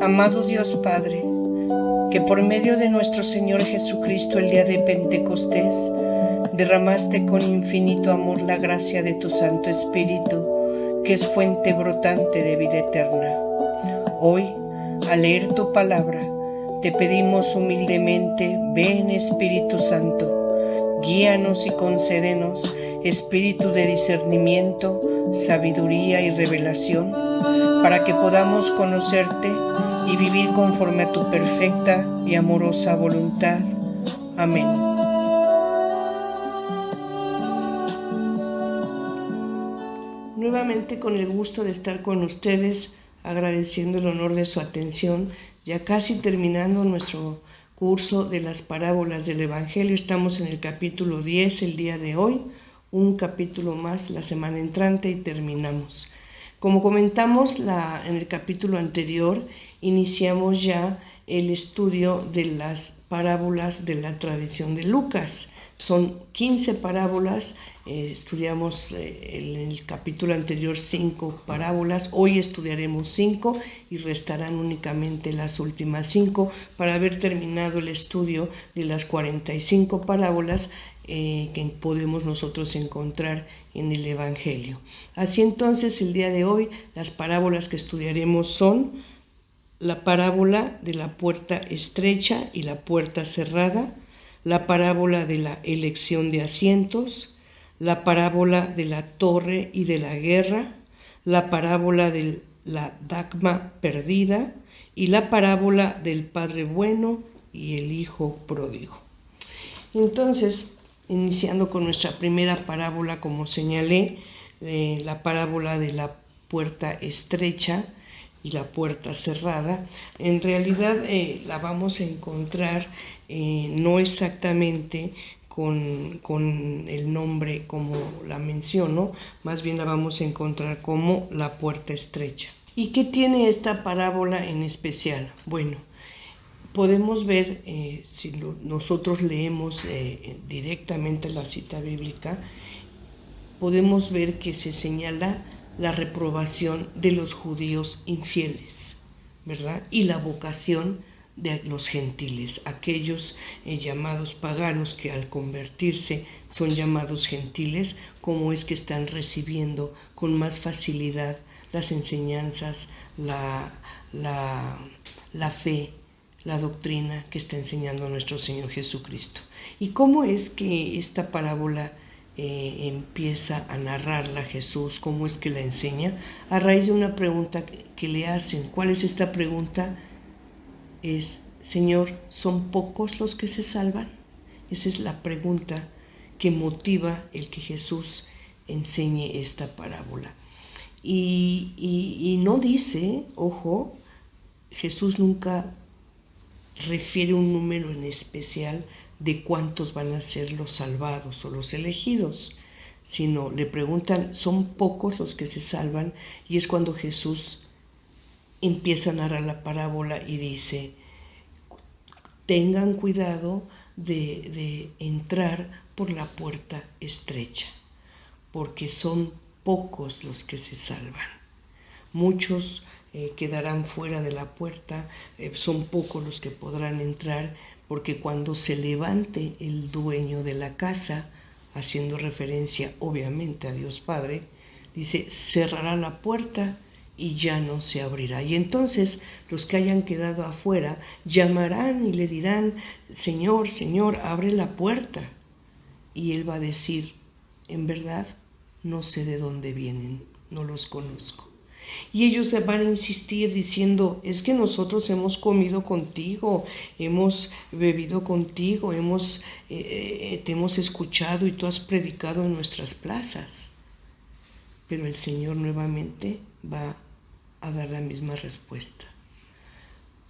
Amado Dios Padre, que por medio de nuestro Señor Jesucristo el día de Pentecostés derramaste con infinito amor la gracia de tu Santo Espíritu, que es fuente brotante de vida eterna. Hoy, al leer tu palabra, te pedimos humildemente, ven Espíritu Santo, guíanos y concédenos espíritu de discernimiento, sabiduría y revelación, para que podamos conocerte y vivir conforme a tu perfecta y amorosa voluntad. Amén. Nuevamente con el gusto de estar con ustedes, agradeciendo el honor de su atención, ya casi terminando nuestro curso de las parábolas del Evangelio. Estamos en el capítulo 10 el día de hoy, un capítulo más la semana entrante y terminamos. Como comentamos en el capítulo anterior, iniciamos ya el estudio de las parábolas de la tradición de Lucas. Son 15 parábolas, estudiamos en el capítulo anterior 5 parábolas, hoy estudiaremos 5 y restarán únicamente las últimas 5 para haber terminado el estudio de las 45 parábolas que podemos nosotros encontrar en el Evangelio. Así entonces, el día de hoy, las parábolas que estudiaremos son la parábola de la puerta estrecha y la puerta cerrada, la parábola de la elección de asientos, la parábola de la torre y de la guerra, la parábola de la dracma perdida y la parábola del padre bueno y el hijo pródigo. Entonces, iniciando con nuestra primera parábola, como señalé, la parábola de la puerta estrecha y la puerta cerrada, en realidad la vamos a encontrar no exactamente con el nombre como la menciono, más bien la vamos a encontrar como la puerta estrecha. ¿Y qué tiene esta parábola en especial? Bueno, podemos ver, si nosotros leemos directamente la cita bíblica, podemos ver que se señala la reprobación de los judíos infieles, ¿verdad? Y la vocación de los gentiles, aquellos llamados paganos que al convertirse son llamados gentiles, como es que están recibiendo con más facilidad las enseñanzas, la fe, la doctrina que está enseñando nuestro Señor Jesucristo. ¿Y cómo es que esta parábola empieza a narrarla Jesús? ¿Cómo es que la enseña? A raíz de una pregunta que le hacen. ¿Cuál es esta pregunta? Es, Señor, ¿son pocos los que se salvan? Esa es la pregunta que motiva el que Jesús enseñe esta parábola. Y no dice, ojo, Jesús nunca refiere un número en especial de cuántos van a ser los salvados o los elegidos, sino le preguntan, ¿son pocos los que se salvan? Y es cuando Jesús empieza a narrar la parábola y dice, tengan cuidado de entrar por la puerta estrecha, porque son pocos los que se salvan. Muchos quedarán fuera de la puerta, son pocos los que podrán entrar, porque cuando se levante el dueño de la casa, haciendo referencia obviamente a Dios Padre, dice, cerrará la puerta y ya no se abrirá. Y entonces los que hayan quedado afuera llamarán y le dirán, Señor, Señor, abre la puerta. Y él va a decir, en verdad, no sé de dónde vienen, no los conozco. Y ellos van a insistir diciendo, es que nosotros hemos comido contigo, hemos bebido contigo, te hemos escuchado y tú has predicado en nuestras plazas. Pero el Señor nuevamente va a dar la misma respuesta.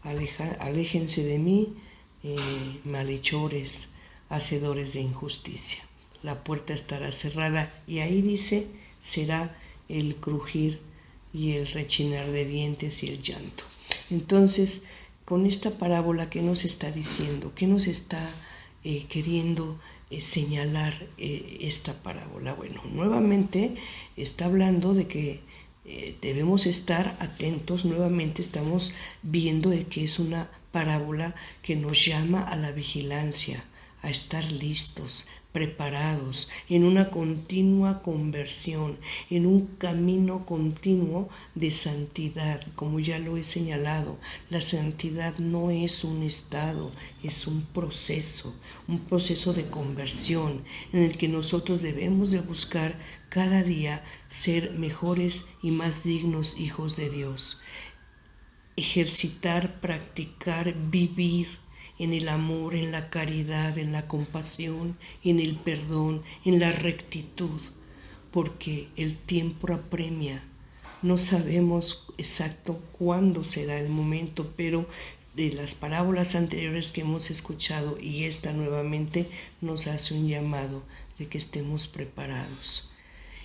Aléjense de mí, malhechores, hacedores de injusticia. La puerta estará cerrada y ahí dice, será el crujir y el rechinar de dientes y el llanto. Entonces, con esta parábola, ¿qué nos está diciendo? ¿Qué nos está queriendo señalar esta parábola? Bueno, nuevamente está hablando de que debemos estar atentos. Nuevamente estamos viendo de que es una parábola que nos llama a la vigilancia, a estar listos, preparados, en una continua conversión, en un camino continuo de santidad. Como ya lo he señalado, la santidad no es un estado, es un proceso de conversión en el que nosotros debemos de buscar cada día ser mejores y más dignos hijos de Dios. Ejercitar, practicar, vivir en el amor, en la caridad, en la compasión, en el perdón, en la rectitud, porque el tiempo apremia. No sabemos exacto cuándo será el momento, pero de las parábolas anteriores que hemos escuchado y esta nuevamente nos hace un llamado de que estemos preparados.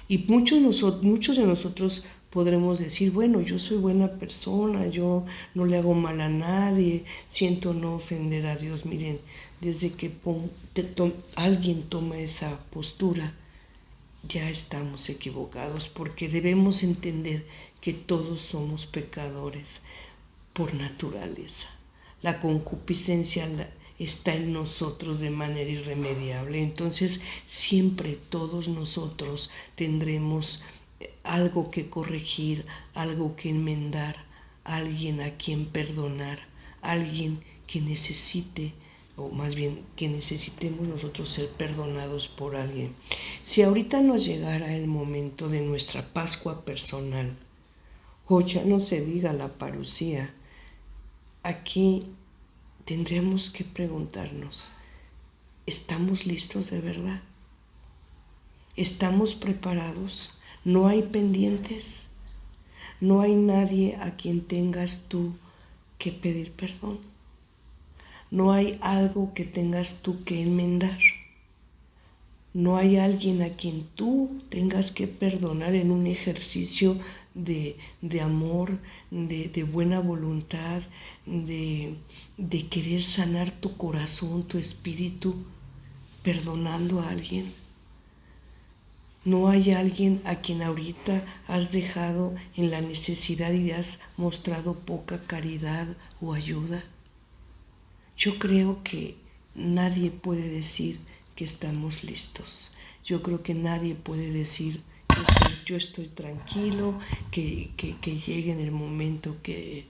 Y muchos de nosotros podremos decir, bueno, yo soy buena persona, yo no le hago mal a nadie, siento no ofender a Dios. Miren, desde que alguien toma esa postura, ya estamos equivocados, porque debemos entender que todos somos pecadores por naturaleza. La concupiscencia está en nosotros de manera irremediable. Entonces siempre todos nosotros tendremos algo que corregir, algo que enmendar, alguien a quien perdonar, alguien que necesite, o más bien que necesitemos nosotros ser perdonados por alguien. Si ahorita nos llegara el momento de nuestra Pascua personal, o ya no se diga la parucía, aquí tendríamos que preguntarnos, ¿estamos listos de verdad? ¿Estamos preparados? ¿No hay pendientes? ¿No hay nadie a quien tengas tú que pedir perdón? ¿No hay algo que tengas tú que enmendar? ¿No hay alguien a quien tú tengas que perdonar en un ejercicio de amor, de buena voluntad, de querer sanar tu corazón, tu espíritu, perdonando a alguien? ¿No hay alguien a quien ahorita has dejado en la necesidad y has mostrado poca caridad o ayuda? Yo creo que nadie puede decir que estamos listos. Yo creo que nadie puede decir yo estoy tranquilo, que llegue en el momento que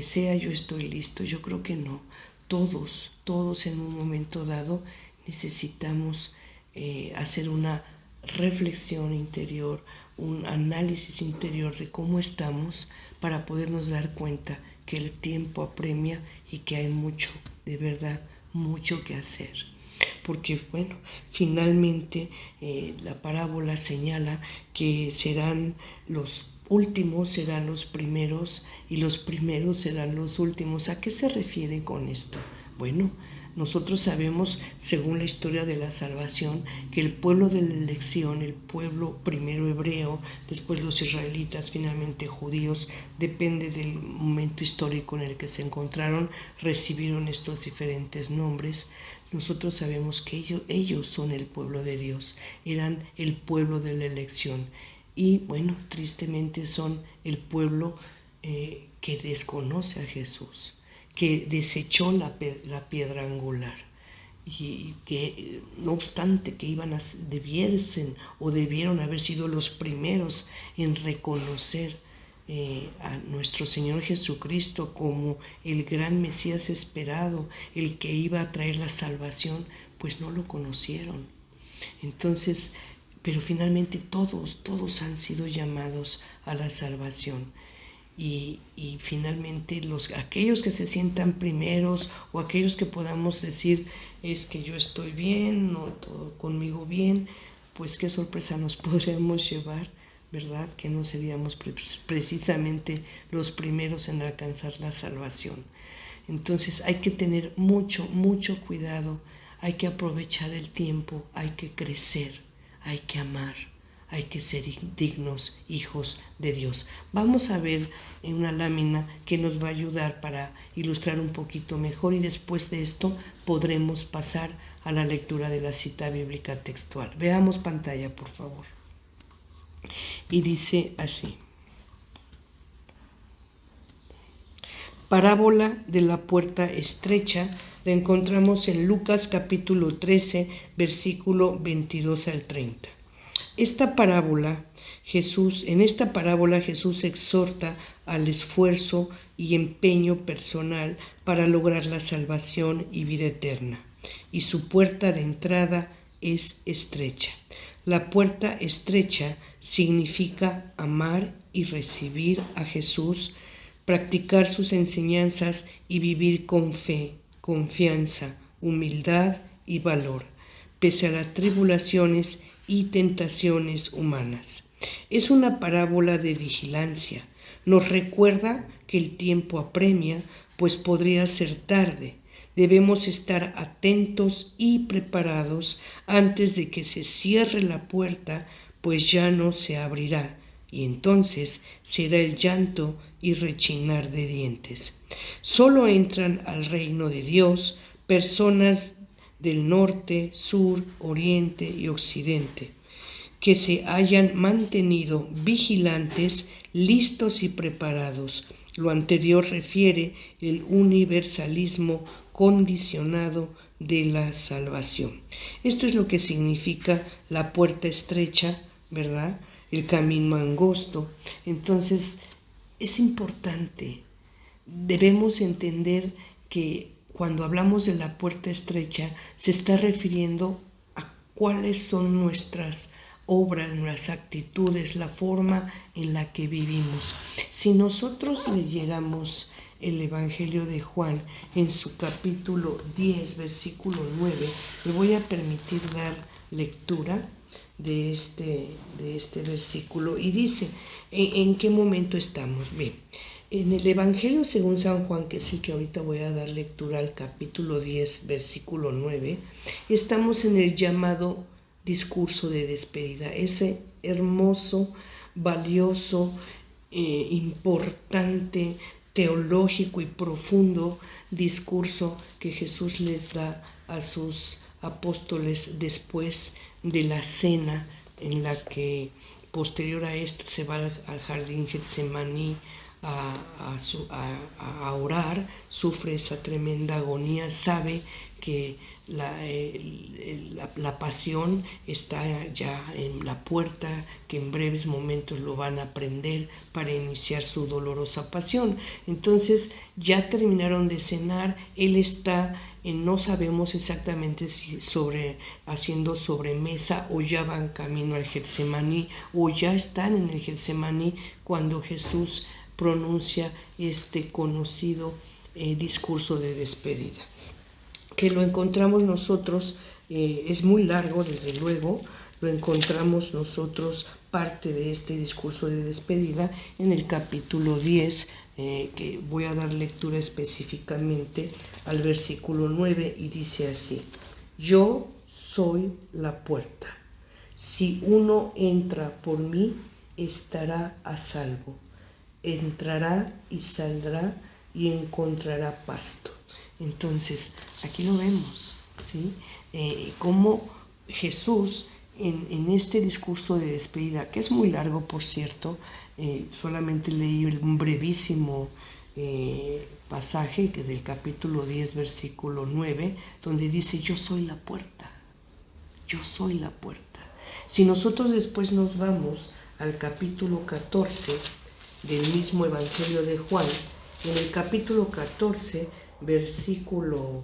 sea, yo estoy listo. Yo creo que no. Todos en un momento dado necesitamos hacer una reflexión interior, un análisis interior de cómo estamos para podernos dar cuenta que el tiempo apremia y que hay mucho, de verdad, mucho que hacer. Porque, bueno, finalmente la parábola señala que serán los últimos, serán los primeros y los primeros serán los últimos. ¿A qué se refiere con esto? Bueno, nosotros sabemos, según la historia de la salvación, que el pueblo de la elección, el pueblo primero hebreo, después los israelitas, finalmente judíos, depende del momento histórico en el que se encontraron, recibieron estos diferentes nombres. Nosotros sabemos que ellos son el pueblo de Dios, eran el pueblo de la elección. Y bueno, tristemente son el pueblo que desconoce a Jesús, que desechó la piedra angular y que no obstante que debieron haber sido los primeros en reconocer a nuestro Señor Jesucristo como el gran Mesías esperado, el que iba a traer la salvación, pues no lo conocieron. Entonces, pero finalmente todos han sido llamados a la salvación. Y finalmente aquellos que se sientan primeros o aquellos que podamos decir es que yo estoy bien, no todo conmigo bien, pues qué sorpresa nos podríamos llevar, ¿verdad? Que no seríamos precisamente los primeros en alcanzar la salvación. Entonces hay que tener mucho cuidado, hay que aprovechar el tiempo, hay que crecer, hay que amar. Hay que ser dignos hijos de Dios. Vamos a ver en una lámina que nos va a ayudar para ilustrar un poquito mejor y después de esto podremos pasar a la lectura de la cita bíblica textual. Veamos pantalla, por favor. Y dice así: parábola de la puerta estrecha la encontramos en Lucas capítulo 13, versículo 22 al 30. En esta parábola Jesús exhorta al esfuerzo y empeño personal para lograr la salvación y vida eterna, y su puerta de entrada es estrecha. La puerta estrecha significa amar y recibir a Jesús, practicar sus enseñanzas y vivir con fe, confianza, humildad y valor, pese a las tribulaciones y tentaciones humanas. Es una parábola de vigilancia. Nos recuerda que el tiempo apremia, pues podría ser tarde. Debemos estar atentos y preparados antes de que se cierre la puerta, pues ya no se abrirá, y entonces será el llanto y rechinar de dientes. Solo entran al reino de Dios personas del norte, sur, oriente y occidente, que se hayan mantenido vigilantes, listos y preparados. Lo anterior refiere el universalismo condicionado de la salvación. Esto es lo que significa la puerta estrecha, ¿verdad? El camino angosto. Entonces, es importante. Debemos entender que cuando hablamos de la puerta estrecha, se está refiriendo a cuáles son nuestras obras, nuestras actitudes, la forma en la que vivimos. Si nosotros leyéramos el Evangelio de Juan en su capítulo 10, versículo 9, me voy a permitir dar lectura de este versículo y dice, ¿en qué momento estamos? Bien, en el Evangelio según San Juan, que es el que ahorita voy a dar lectura al capítulo 10, versículo 9, estamos en el llamado discurso de despedida, ese hermoso, valioso, importante, teológico y profundo discurso que Jesús les da a sus apóstoles después de la cena, en la que posterior a esto se va al jardín Getsemaní a orar, sufre esa tremenda agonía, sabe que la pasión está ya en la puerta, que en breves momentos lo van a prender para iniciar su dolorosa pasión. Entonces ya terminaron de cenar, él está no sabemos exactamente si haciendo sobremesa o ya van camino al Getsemaní o ya están en el Getsemaní cuando Jesús pronuncia este conocido discurso de despedida, que lo encontramos nosotros, es muy largo desde luego, lo encontramos nosotros parte de este discurso de despedida en el capítulo 10, que voy a dar lectura específicamente al versículo 9 y dice así: yo soy la puerta, si uno entra por mí estará a salvo, entrará y saldrá y encontrará pasto. Entonces, aquí lo vemos, ¿sí? Cómo Jesús en este discurso de despedida, que es muy largo, por cierto, solamente leí un brevísimo pasaje del capítulo 10, versículo 9, donde dice, yo soy la puerta, yo soy la puerta. Si nosotros después nos vamos al capítulo 14 del mismo Evangelio de Juan, en el capítulo 14, versículo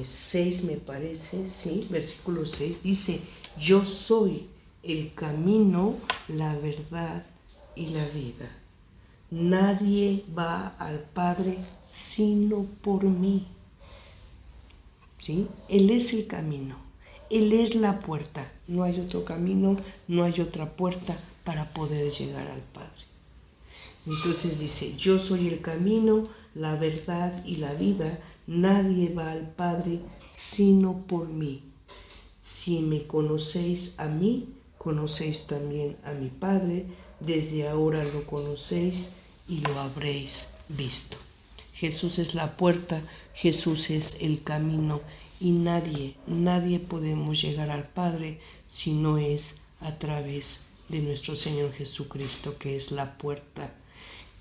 6 me parece, sí, versículo 6, dice, yo soy el camino, la verdad y la vida. Nadie va al Padre sino por mí. ¿Sí? Él es el camino, Él es la puerta. No hay otro camino, no hay otra puerta para poder llegar al Padre. Entonces dice, yo soy el camino, la verdad y la vida. Nadie va al Padre sino por mí. Si me conocéis a mí, conocéis también a mi Padre. Desde ahora lo conocéis y lo habréis visto. Jesús es la puerta, Jesús es el camino y nadie podemos llegar al Padre si no es a través de nuestro Señor Jesucristo, que es la puerta.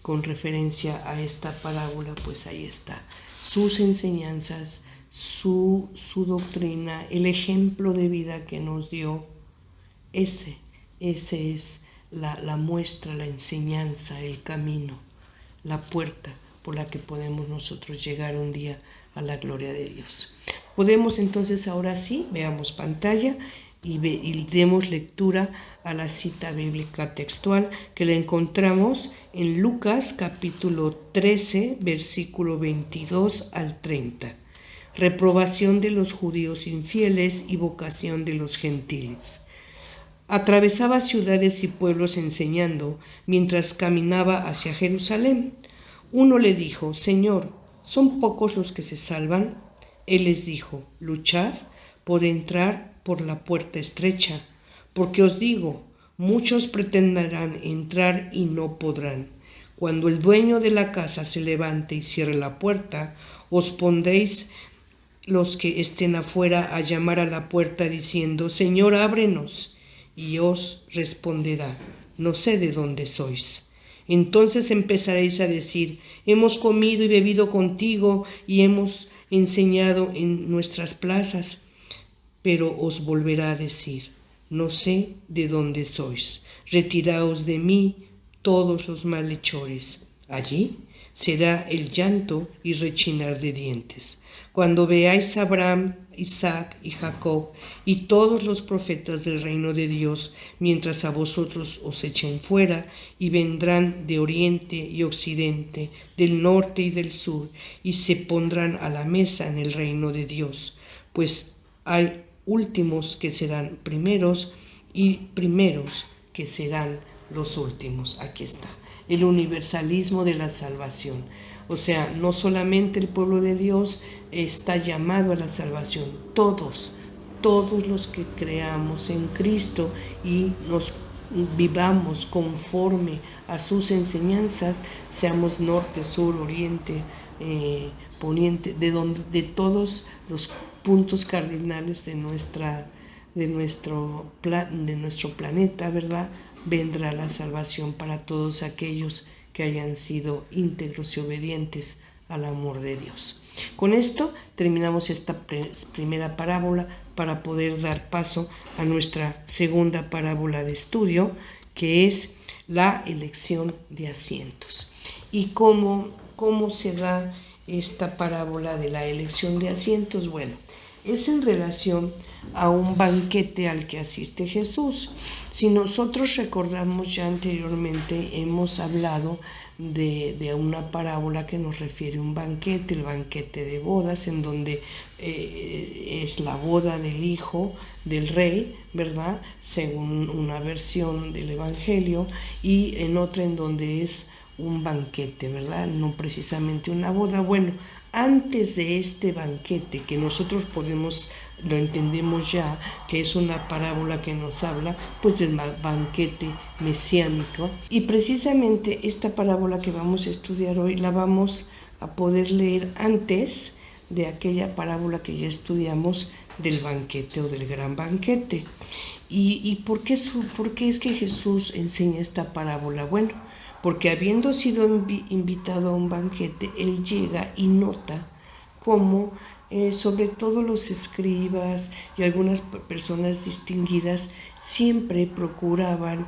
con referencia a esta parábola, pues ahí está. Sus enseñanzas, su doctrina, el ejemplo de vida que nos dio, ese es la muestra, la enseñanza, el camino, la puerta por la que podemos nosotros llegar un día a la gloria de Dios. Podemos entonces ahora sí, veamos pantalla y demos lectura a la cita bíblica textual que la encontramos en Lucas capítulo 13, versículo 22 al 30. Reprobación de los judíos infieles y vocación de los gentiles. Atravesaba ciudades y pueblos enseñando mientras caminaba hacia Jerusalén. Uno le dijo: Señor, ¿son pocos los que se salvan? Él les dijo: luchad por entrar por la puerta estrecha, porque os digo, muchos pretenderán entrar y no podrán. Cuando el dueño de la casa se levante y cierre la puerta, os pondréis los que estén afuera a llamar a la puerta diciendo: Señor, ábrenos. Y os responderá: no sé de dónde sois. Entonces empezaréis a decir: hemos comido y bebido contigo y hemos enseñado en nuestras plazas. Pero os volverá a decir: no sé de dónde sois. Retiraos de mí, todos los malhechores. Allí será el llanto y rechinar de dientes. Cuando veáis a Abraham, Isaac y Jacob y todos los profetas del reino de Dios, mientras a vosotros os echen fuera, y vendrán de oriente y occidente, del norte y del sur, y se pondrán a la mesa en el reino de Dios. Pues hay últimos que serán primeros y primeros que serán los últimos. Aquí está, el universalismo de la salvación. O sea, no solamente el pueblo de Dios está llamado a la salvación, todos los que creamos en Cristo y nos vivamos conforme a sus enseñanzas, seamos norte, sur, oriente, poniente, de todos los puntos cardinales de nuestro planeta, ¿verdad? Vendrá la salvación para todos aquellos que hayan sido íntegros y obedientes al amor de Dios. Con esto terminamos esta primera parábola para poder dar paso a nuestra segunda parábola de estudio, que es la elección de asientos. ¿Y cómo se da esta parábola de la elección de asientos? Bueno, es en relación a un banquete al que asiste Jesús. Si nosotros recordamos, ya anteriormente hemos hablado de una parábola que nos refiere a un banquete, el banquete de bodas, en donde es la boda del hijo del rey, ¿verdad? Según una versión del Evangelio, y en otra en donde es un banquete, ¿verdad? No precisamente una boda. Bueno, antes de este banquete, que nosotros lo entendemos ya, que es una parábola que nos habla pues del banquete mesiánico, y precisamente esta parábola que vamos a estudiar hoy la vamos a poder leer antes de aquella parábola que ya estudiamos del banquete o del gran banquete. ¿Y por qué es que Jesús enseña esta parábola? Bueno, porque habiendo sido invitado a un banquete, él llega y nota cómo sobre todo los escribas y algunas personas distinguidas siempre procuraban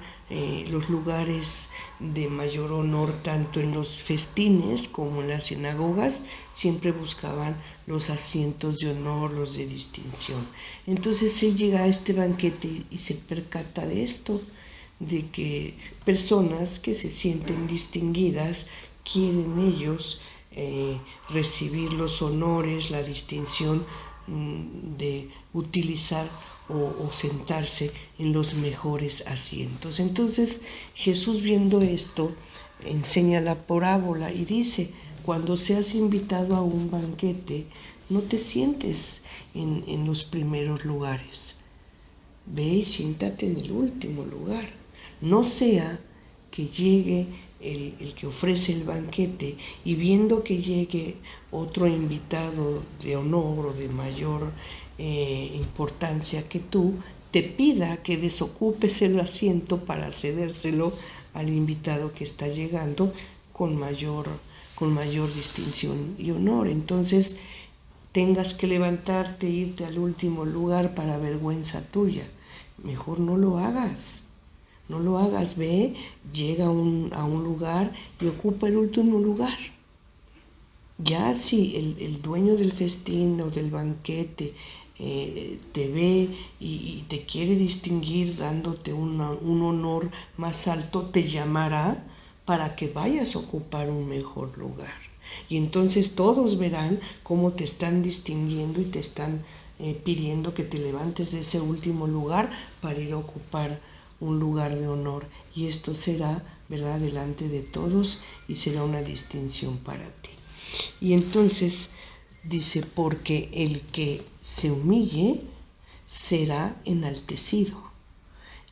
los lugares de mayor honor, tanto en los festines como en las sinagogas, siempre buscaban los asientos de honor, los de distinción. Entonces él llega a este banquete y se percata de esto, de que personas que se sienten distinguidas quieren ellos recibir los honores, la distinción de utilizar o sentarse en los mejores asientos. Entonces Jesús, viendo esto, enseña la parábola y dice: cuando seas invitado a un banquete, no te sientes en los primeros lugares, ve y siéntate en el último lugar. No sea que llegue el que ofrece el banquete y viendo que llegue otro invitado de honor o de mayor importancia que tú, te pida que desocupes el asiento para cedérselo al invitado que está llegando, con mayor distinción y honor. Entonces tengas que levantarte, irte al último lugar para vergüenza tuya. Mejor no lo hagas. No lo hagas, ve, llega a un lugar y ocupa el último lugar. Ya si el dueño del festín o del banquete te ve y te quiere distinguir dándote un honor más alto, te llamará para que vayas a ocupar un mejor lugar. Y entonces todos verán cómo te están distinguiendo y te están pidiendo que te levantes de ese último lugar para ir a ocupar un lugar de honor. Y esto será, ¿verdad?, delante de todos y será una distinción para ti. Y entonces dice, porque el que se humille será enaltecido,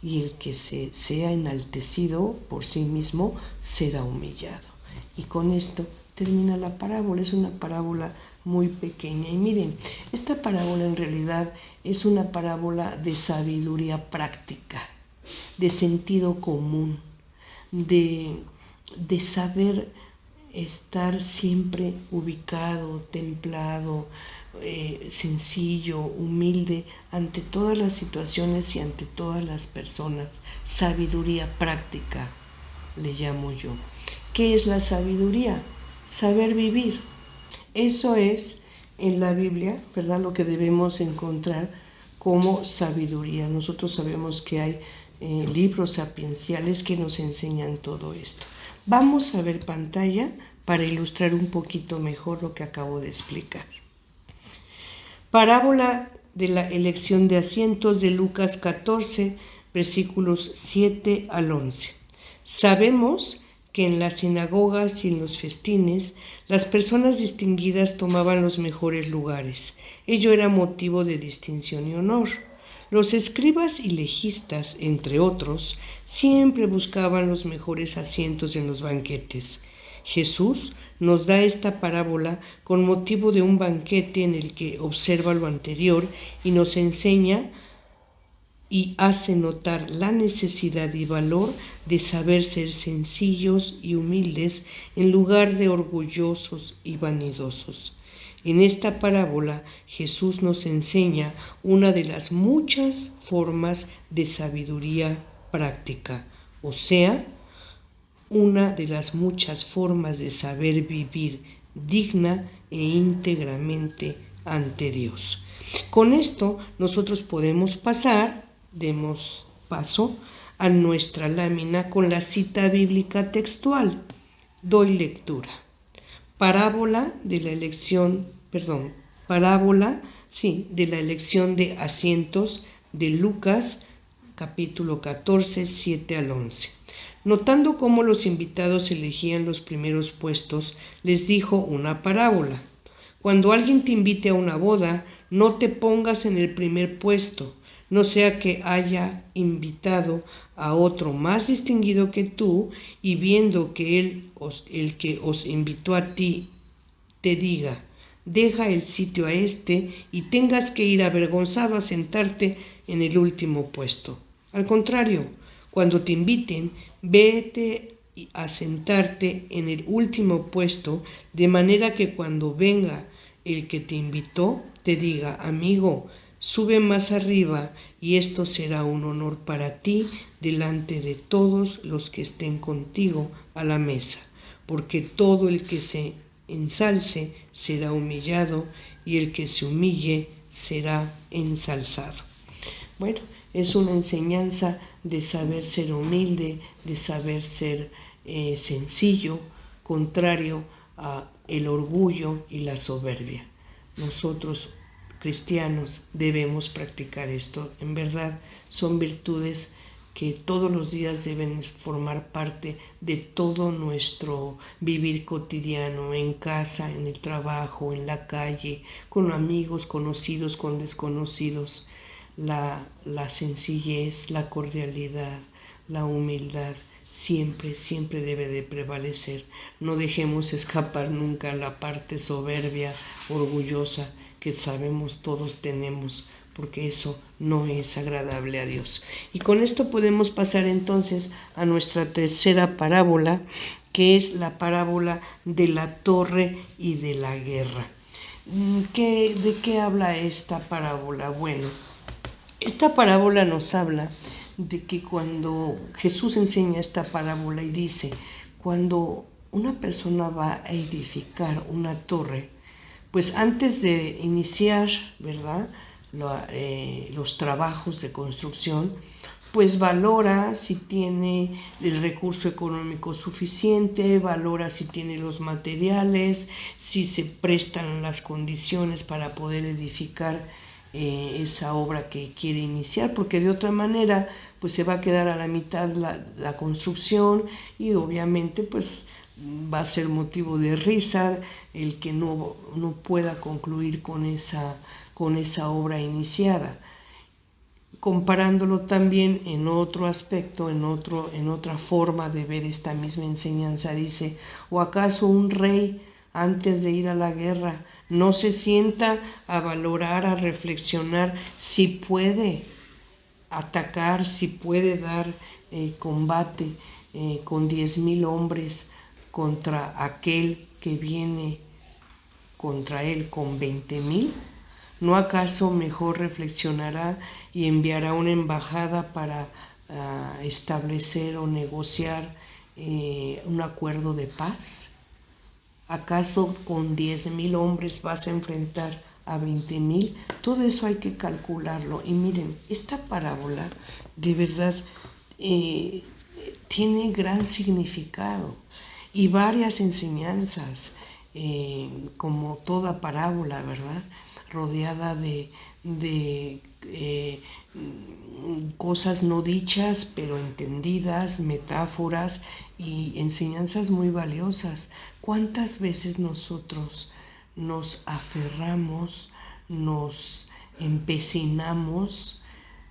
y el que sea enaltecido por sí mismo será humillado. Y con esto termina la parábola. Es una parábola muy pequeña. Y miren, esta parábola en realidad es una parábola de sabiduría práctica, de sentido común, de saber estar siempre ubicado, templado, sencillo, humilde ante todas las situaciones y ante todas las personas. Sabiduría práctica, le llamo yo. ¿Qué es la sabiduría? Saber vivir. Eso es en la Biblia, ¿verdad?, lo que debemos encontrar como sabiduría. Nosotros sabemos que hay libros sapienciales que nos enseñan todo esto. Vamos a ver pantalla para ilustrar un poquito mejor lo que acabo de explicar. Parábola de la elección de asientos de Lucas 14, versículos 7 al 11. Sabemos que en las sinagogas y en los festines las personas distinguidas tomaban los mejores lugares. Ello era motivo de distinción y honor. Los escribas y legistas, entre otros, siempre buscaban los mejores asientos en los banquetes. Jesús nos da esta parábola con motivo de un banquete en el que observa lo anterior y nos enseña y hace notar la necesidad y valor de saber ser sencillos y humildes en lugar de orgullosos y vanidosos. En esta parábola Jesús nos enseña una de las muchas formas de sabiduría práctica, o sea, una de las muchas formas de saber vivir digna e íntegramente ante Dios. Con esto nosotros podemos demos paso a nuestra lámina con la cita bíblica textual. Doy lectura. Parábola de la elección de asientos de Lucas, capítulo 14, 7 al 11. Notando cómo los invitados elegían los primeros puestos, les dijo una parábola. Cuando alguien te invite a una boda, no te pongas en el primer puesto, no sea que haya invitado a otro más distinguido que tú, y viendo que el que os invitó a ti te diga, deja el sitio a este, y tengas que ir avergonzado a sentarte en el último puesto. Al contrario, cuando te inviten, vete a sentarte en el último puesto, de manera que cuando venga el que te invitó, te diga, amigo, sube más arriba, y esto será un honor para ti delante de todos los que estén contigo a la mesa, porque todo el que se ensalce será humillado, y el que se humille será ensalzado. Bueno, es una enseñanza de saber ser humilde, de saber ser sencillo, contrario a el orgullo y la soberbia. Nosotros, cristianos, debemos practicar esto. En verdad, son virtudes que todos los días deben formar parte de todo nuestro vivir cotidiano, en casa, en el trabajo, en la calle, con amigos, conocidos, con desconocidos. La sencillez, la cordialidad, la humildad siempre debe de prevalecer. No dejemos escapar nunca la parte soberbia, orgullosa que sabemos todos tenemos, porque eso no es agradable a Dios. Y con esto podemos pasar entonces a nuestra tercera parábola, que es la parábola de la torre y de la guerra. ¿De qué habla esta parábola? Bueno, esta parábola nos habla de que cuando Jesús enseña esta parábola y dice, cuando una persona va a edificar una torre, pues antes de iniciar, ¿verdad?, los trabajos de construcción, pues valora si tiene el recurso económico suficiente, valora si tiene los materiales, si se prestan las condiciones para poder edificar esa obra que quiere iniciar, porque de otra manera pues se va a quedar a la mitad la construcción y obviamente pues va a ser motivo de risa el que no pueda concluir con esa obra iniciada. Comparándolo también en otro aspecto, en otra forma de ver esta misma enseñanza, dice, ¿o acaso un rey antes de ir a la guerra no se sienta a valorar, a reflexionar si puede atacar, si puede dar combate con 10,000 hombres contra aquel que viene contra él con 20,000? ¿No acaso mejor reflexionará y enviará una embajada para establecer o negociar un acuerdo de paz? ¿Acaso con 10,000 hombres vas a enfrentar a 20,000? Todo eso hay que calcularlo. Y miren, esta parábola de verdad tiene gran significado y varias enseñanzas, como toda parábola, ¿verdad?, rodeada de cosas no dichas pero entendidas, metáforas y enseñanzas muy valiosas. ¿Cuántas veces nosotros nos aferramos, nos empecinamos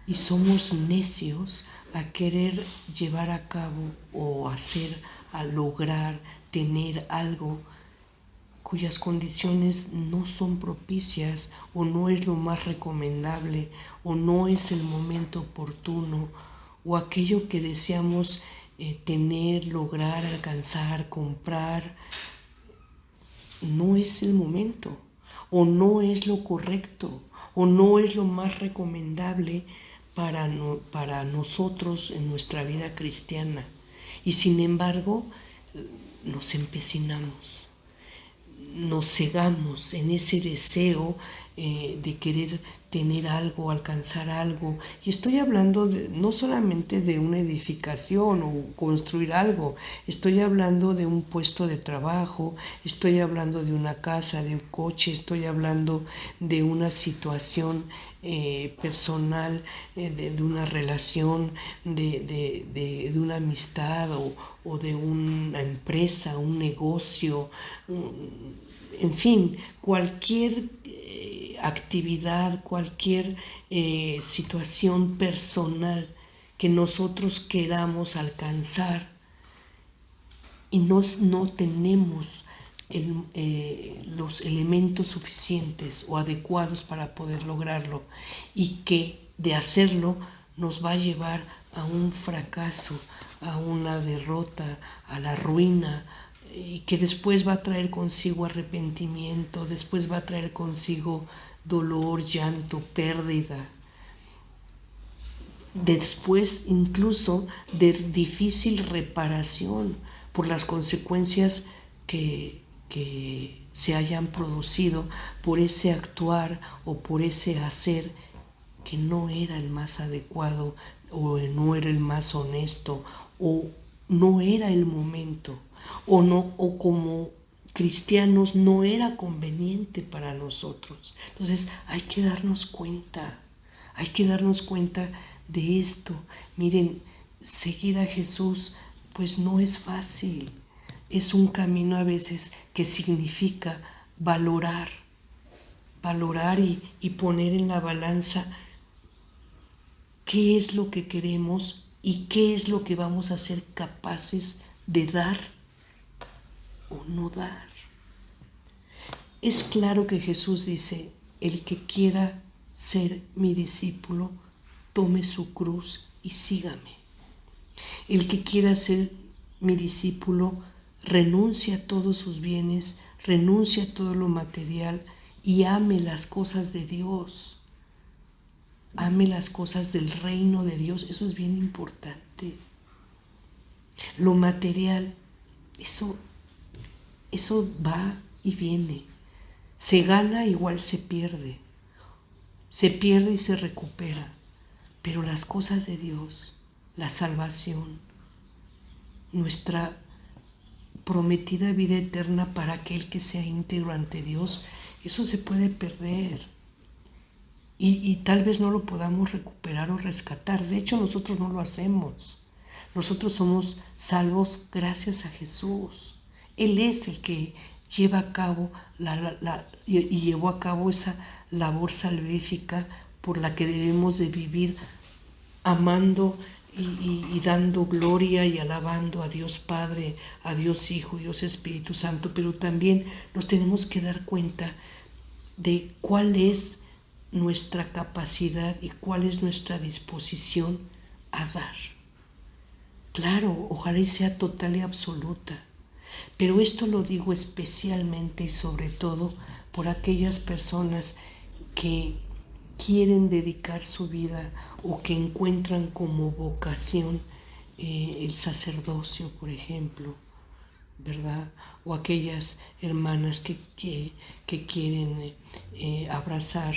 y somos necios a querer llevar a cabo o hacer, a lograr, tener algo cuyas condiciones no son propicias o no es lo más recomendable o no es el momento oportuno, o aquello que deseamos tener, lograr, alcanzar, comprar, no es el momento o no es lo correcto o no es lo más recomendable para nosotros en nuestra vida cristiana? Y sin embargo nos empecinamos, nos cegamos en ese deseo de querer tener algo, alcanzar algo. Y estoy hablando no solamente de una edificación o construir algo, estoy hablando de un puesto de trabajo, estoy hablando de una casa, de un coche, estoy hablando de una situación personal, de una relación, de una amistad o de una empresa, un negocio, en fin, cualquier actividad, cualquier situación personal que nosotros queramos alcanzar y no tenemos los elementos suficientes o adecuados para poder lograrlo, y que de hacerlo nos va a llevar a un fracaso, a una derrota, a la ruina, y que después va a traer consigo arrepentimiento, después va a traer consigo dolor, llanto, pérdida, después incluso de difícil reparación por las consecuencias que se hayan producido por ese actuar o por ese hacer que no era el más adecuado o no era el más honesto o no era el momento o como cristianos no era conveniente para nosotros. Entonces hay que darnos cuenta de esto. Miren, seguir a Jesús pues no es fácil. Es un camino a veces que significa valorar y poner en la balanza qué es lo que queremos y qué es lo que vamos a ser capaces de dar o no dar. Es claro que Jesús dice, el que quiera ser mi discípulo, tome su cruz y sígame. El que quiera ser mi discípulo renuncie a todos sus bienes, renuncie a todo lo material y ame las cosas de Dios. Ame las cosas del reino de Dios, eso es bien importante. Lo material, eso va y viene. Se gana igual se pierde y se recupera. Pero las cosas de Dios, la salvación, nuestra prometida vida eterna para aquel que sea íntegro ante Dios, eso se puede perder. Y tal vez no lo podamos recuperar o rescatar. De hecho, nosotros no lo hacemos. Nosotros somos salvos gracias a Jesús. Él es el que lleva a cabo y llevó a cabo esa labor salvífica por la que debemos de vivir amando y dando gloria y alabando a Dios Padre, a Dios Hijo, Dios Espíritu Santo. Pero también nos tenemos que dar cuenta de cuál es nuestra capacidad y cuál es nuestra disposición a dar. Claro, ojalá y sea total y absoluta, pero esto lo digo especialmente y sobre todo por aquellas personas que quieren dedicar su vida o que encuentran como vocación el sacerdocio, por ejemplo, ¿verdad? O aquellas hermanas que quieren abrazar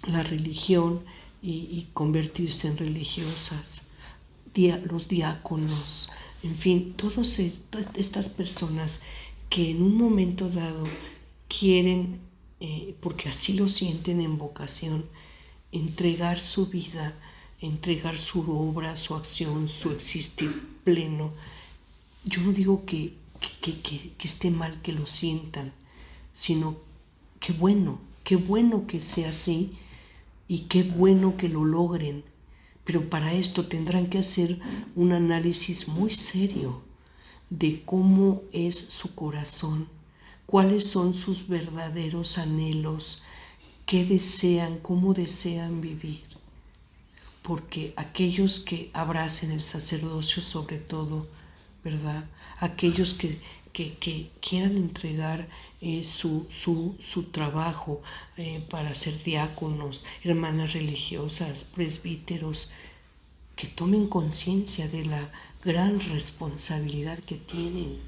la religión y convertirse en religiosas, los diáconos, en fin, todas estas personas que en un momento dado quieren, porque así lo sienten en vocación, entregar su vida, entregar su obra, su acción, su existir pleno. Yo no digo que esté mal que lo sientan, sino qué bueno que sea así y qué bueno que lo logren. Pero para esto tendrán que hacer un análisis muy serio de cómo es su corazón, cuáles son sus verdaderos anhelos, qué desean, cómo desean vivir. Porque aquellos que abracen el sacerdocio sobre todo, ¿verdad? Aquellos que quieran entregar su trabajo para ser diáconos, hermanas religiosas, presbíteros, que tomen conciencia de la gran responsabilidad que tienen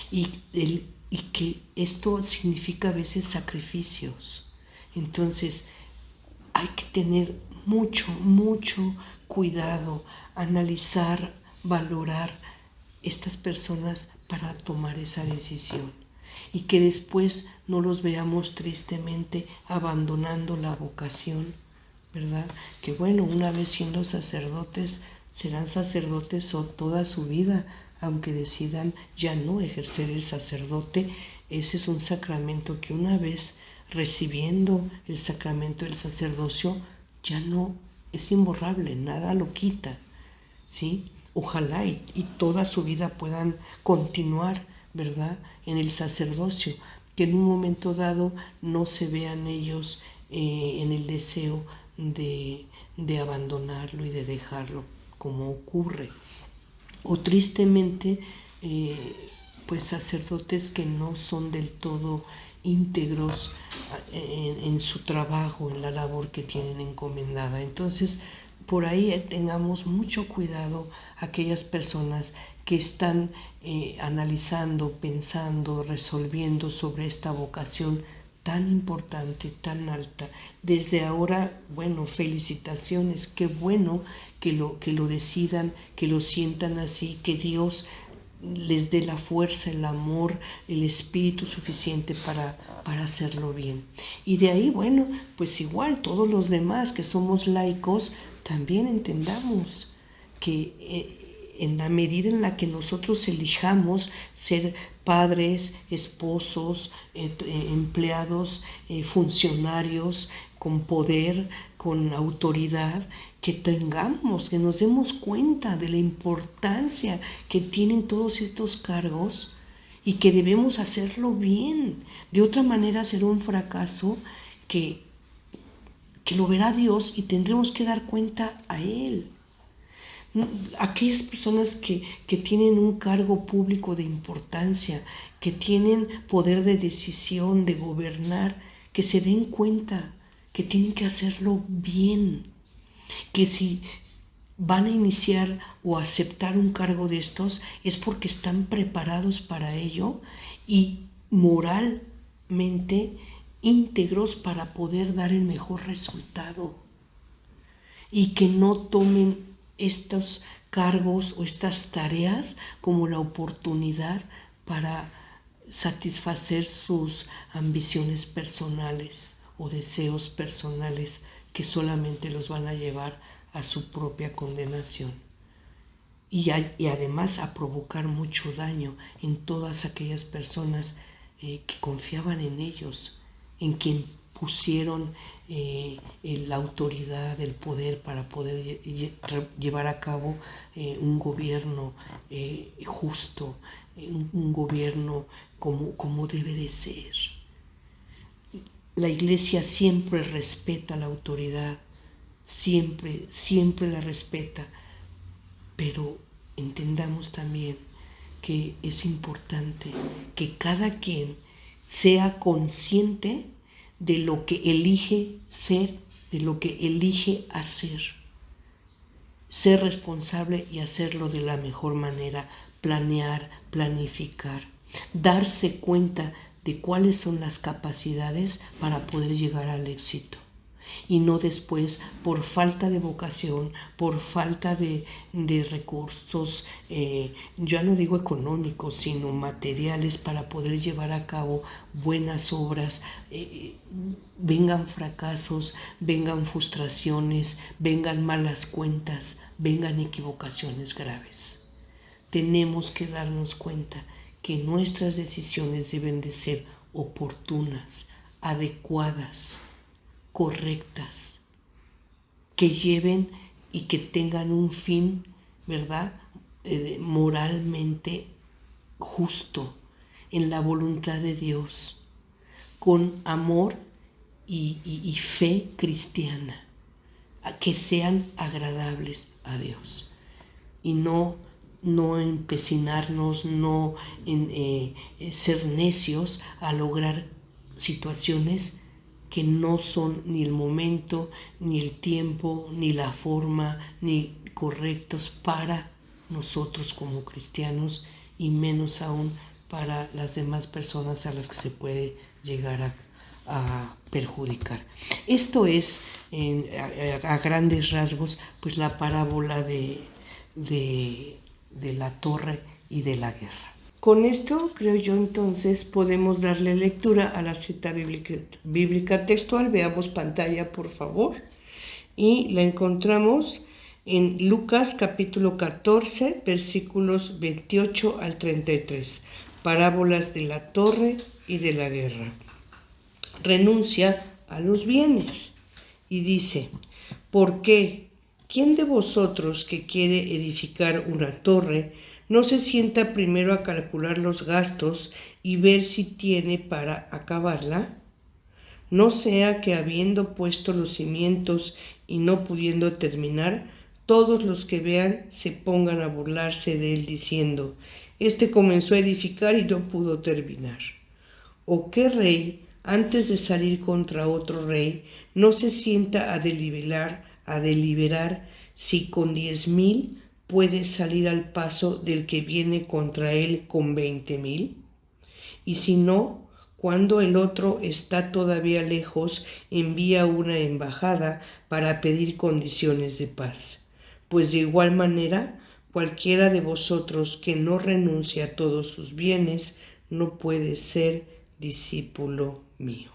y que esto significa a veces sacrificios. Entonces hay que tener mucho cuidado, analizar, valorar estas personas para tomar esa decisión y que después no los veamos tristemente abandonando la vocación, ¿verdad? Que bueno, una vez siendo sacerdotes, serán sacerdotes toda su vida, aunque decidan ya no ejercer el sacerdote. Ese es un sacramento que una vez recibiendo el sacramento del sacerdocio ya no es imborrable, nada lo quita, ¿sí? Ojalá y toda su vida puedan continuar, ¿verdad?, en el sacerdocio, que en un momento dado no se vean ellos en el deseo de abandonarlo y de dejarlo, como ocurre. O tristemente, pues sacerdotes que no son del todo íntegros en su trabajo, en la labor que tienen encomendada. Entonces, por ahí tengamos mucho cuidado aquellas personas que están analizando, pensando, resolviendo sobre esta vocación tan importante, tan alta. Desde ahora, bueno, felicitaciones, qué bueno que lo decidan, que lo sientan así, que Dios les dé la fuerza, el amor, el espíritu suficiente para hacerlo bien. Y de ahí, bueno, pues igual todos los demás que somos laicos, también entendamos que en la medida en la que nosotros elijamos ser padres, esposos, empleados, funcionarios con poder, con autoridad, que nos demos cuenta de la importancia que tienen todos estos cargos y que debemos hacerlo bien. De otra manera será un fracaso que lo verá Dios y tendremos que dar cuenta a Él. Aquellas personas que tienen un cargo público de importancia, que tienen poder de decisión, de gobernar, que se den cuenta que tienen que hacerlo bien, que si van a iniciar o aceptar un cargo de estos es porque están preparados para ello y moralmente íntegros para poder dar el mejor resultado, y que no tomen estos cargos o estas tareas como la oportunidad para satisfacer sus ambiciones personales o deseos personales que solamente los van a llevar a su propia condenación y además a provocar mucho daño en todas aquellas personas que confiaban en ellos, en quien pusieron la autoridad, el poder para poder llevar a cabo un gobierno justo, un gobierno como debe de ser. La Iglesia siempre respeta la autoridad, siempre la respeta, pero entendamos también que es importante que cada quien sea consciente de lo que elige ser, de lo que elige hacer. Ser responsable y hacerlo de la mejor manera, planear, planificar, darse cuenta de cuáles son las capacidades para poder llegar al éxito. Y no después, por falta de vocación, por falta de recursos, ya no digo económicos, sino materiales para poder llevar a cabo buenas obras, vengan fracasos, vengan frustraciones, vengan malas cuentas, vengan equivocaciones graves. Tenemos que darnos cuenta que nuestras decisiones deben de ser oportunas, adecuadas, correctas, que lleven y que tengan un fin, ¿verdad?, moralmente justo, en la voluntad de Dios, con amor y fe cristiana, que sean agradables a Dios y no empecinarnos, no ser necios a lograr situaciones que no son ni el momento, ni el tiempo, ni la forma, ni correctos para nosotros como cristianos, y menos aún para las demás personas a las que se puede llegar a perjudicar. Esto es, a grandes rasgos, pues la parábola de la torre y de la guerra. Con esto, creo yo, entonces podemos darle lectura a la cita bíblica textual. Veamos pantalla, por favor. Y la encontramos en Lucas capítulo 14, versículos 28 al 33. Parábolas de la torre y de la guerra. Renuncia a los bienes. Y dice: ¿por qué? ¿Quién de vosotros que quiere edificar una torre no se sienta primero a calcular los gastos y ver si tiene para acabarla? No sea que, habiendo puesto los cimientos y no pudiendo terminar, todos los que vean se pongan a burlarse de él diciendo: este comenzó a edificar y no pudo terminar. ¿O qué rey, antes de salir contra otro rey, no se sienta a deliberar si con 10,000 puede salir al paso del que viene contra él con 20,000? Y si no, cuando el otro está todavía lejos, envía una embajada para pedir condiciones de paz. Pues de igual manera, cualquiera de vosotros que no renuncie a todos sus bienes no puede ser discípulo mío.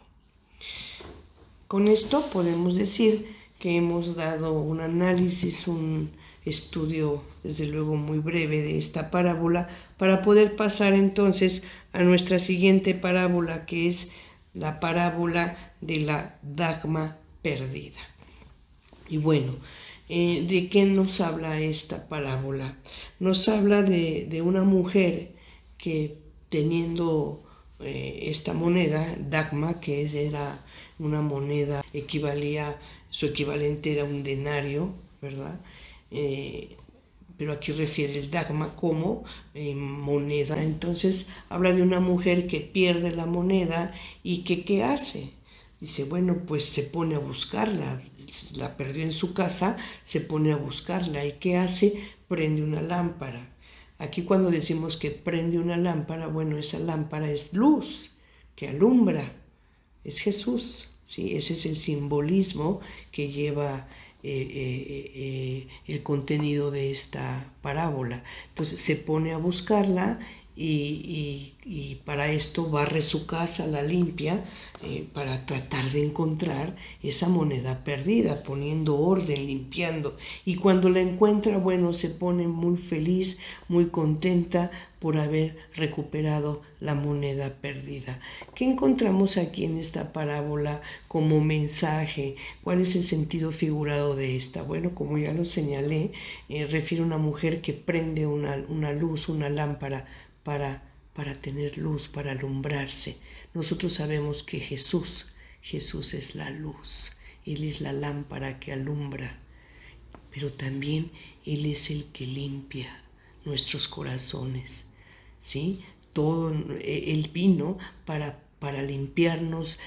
Con esto podemos decir que hemos dado un análisis, un estudio desde luego muy breve de esta parábola, para poder pasar entonces a nuestra siguiente parábola, que es la parábola de la dracma perdida. Y bueno, ¿de qué nos habla esta parábola? Nos habla de una mujer que, teniendo esta moneda, dracma, que era una moneda, su equivalente era un denario, ¿verdad? pero aquí refiere el dagma como moneda. Entonces habla de una mujer que pierde la moneda y que ¿qué hace? Dice, bueno, pues se pone a buscarla, la perdió en su casa, se pone a buscarla. ¿Y qué hace? Prende una lámpara. Aquí cuando decimos que prende una lámpara, bueno, esa lámpara es luz que alumbra, es Jesús, ¿sí? Ese es el simbolismo que lleva el contenido de esta parábola. Entonces se pone a buscarla y para esto barre su casa, la limpia, para tratar de encontrar esa moneda perdida, poniendo orden, limpiando. Y cuando la encuentra, bueno, se pone muy feliz, muy contenta por haber recuperado la moneda perdida. ¿Qué encontramos aquí en esta parábola como mensaje? ¿Cuál es el sentido figurado de esta? Bueno, como ya lo señalé, refiere a una mujer que prende una luz, una lámpara para tener luz, para alumbrarse. Nosotros sabemos que Jesús es la luz, Él es la lámpara que alumbra, pero también Él es el que limpia nuestros corazones, ¿sí? Él vino para limpiarnos,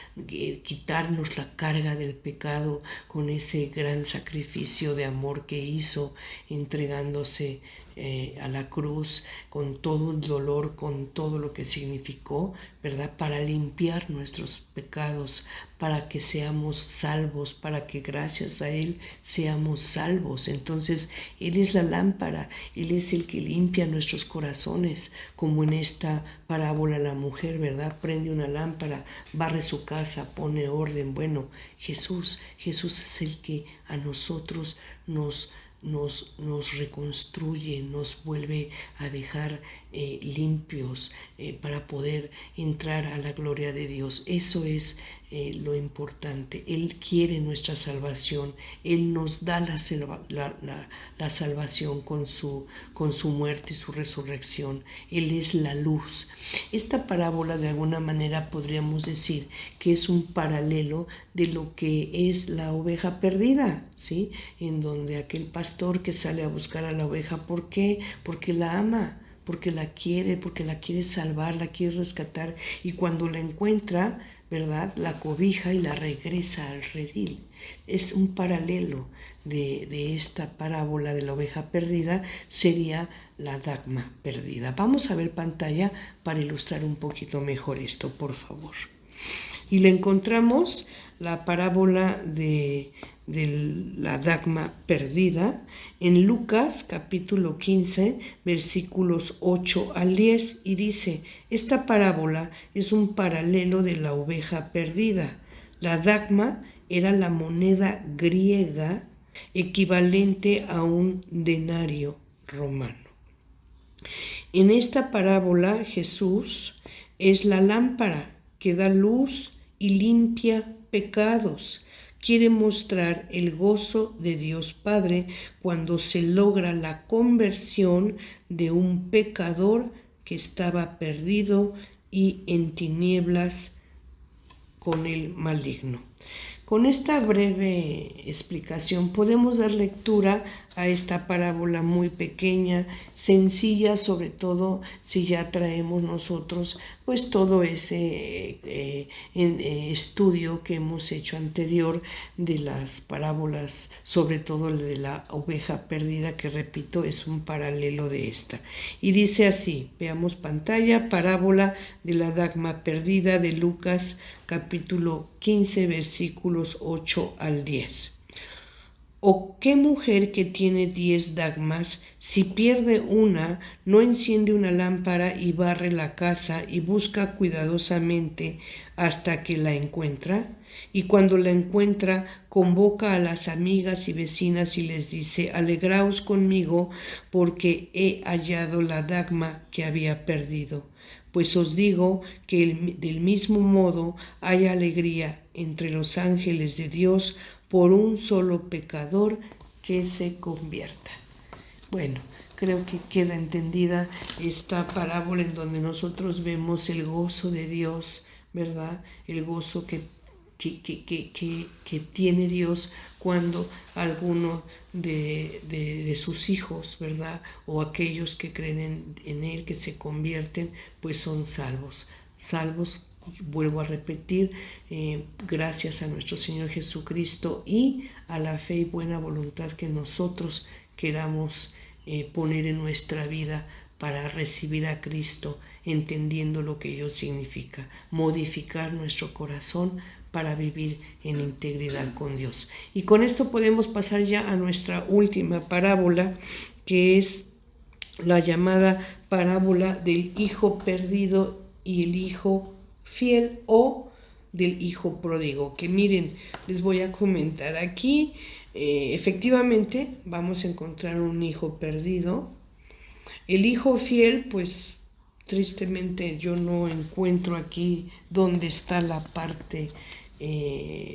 quitarnos la carga del pecado con ese gran sacrificio de amor que hizo, entregándose a la cruz con todo el dolor, con todo lo que significó, ¿verdad? Para limpiar nuestros pecados, para que seamos salvos, para que gracias a Él seamos salvos. Entonces, Él es la lámpara, Él es el que limpia nuestros corazones, como en esta parábola la mujer, ¿verdad? Prende una lámpara, barre su casa, pone orden. Bueno, Jesús es el que a nosotros nos reconstruye, nos vuelve a dejar limpios para poder entrar a la gloria de Dios. Eso es lo importante. Él quiere nuestra salvación. Él nos da la salvación con su muerte y su resurrección. Él es la luz. Esta parábola, de alguna manera, podríamos decir que es un paralelo de lo que es la oveja perdida, ¿sí? En donde aquel pastor que sale a buscar a la oveja, ¿por qué? Porque la ama, porque la quiere salvar, la quiere rescatar, y cuando la encuentra, ¿verdad?, la cobija y la regresa al redil. Es un paralelo de esta parábola de la oveja perdida, sería la dagma perdida. Vamos a ver pantalla para ilustrar un poquito mejor esto, por favor. Y le encontramos la parábola de la dagma perdida en Lucas capítulo 15 versículos 8 al 10, y dice: esta parábola es un paralelo de la oveja perdida. La dagma era la moneda griega equivalente a un denario romano. En esta parábola Jesús es la lámpara que da luz y limpia pecados. Quiere mostrar el gozo de Dios Padre cuando se logra la conversión de un pecador que estaba perdido y en tinieblas con el maligno. Con esta breve explicación podemos dar lectura a esta parábola muy pequeña, sencilla, sobre todo si ya traemos nosotros pues todo ese estudio que hemos hecho anterior de las parábolas, sobre todo de la oveja perdida, que repito es un paralelo de esta. Y dice así, veamos pantalla: parábola de la dagma perdida de Lucas capítulo 15 versículos 8 al 10. ¿O qué mujer que tiene 10 dagmas, si pierde una, no enciende una lámpara y barre la casa y busca cuidadosamente hasta que la encuentra? Y cuando la encuentra, convoca a las amigas y vecinas y les dice: alegraos conmigo, porque he hallado la dagma que había perdido. Pues os digo que del mismo modo hay alegría entre los ángeles de Dios por un solo pecador que se convierta. Bueno, creo que queda entendida esta parábola en donde nosotros vemos el gozo de Dios, ¿verdad? El gozo que que tiene Dios cuando alguno de sus hijos, ¿verdad? O aquellos que creen en Él, que se convierten, pues son salvos. Salvos, vuelvo a repetir, gracias a nuestro Señor Jesucristo y a la fe y buena voluntad que nosotros queramos poner en nuestra vida para recibir a Cristo, entendiendo lo que ello significa, modificar nuestro corazón para vivir en integridad con Dios. Y con esto podemos pasar ya a nuestra última parábola, que es la llamada parábola del hijo perdido y el hijo fiel, o del hijo pródigo, que miren, les voy a comentar aquí. Efectivamente vamos a encontrar un hijo perdido. El hijo fiel, pues tristemente yo no encuentro aquí dónde está la parte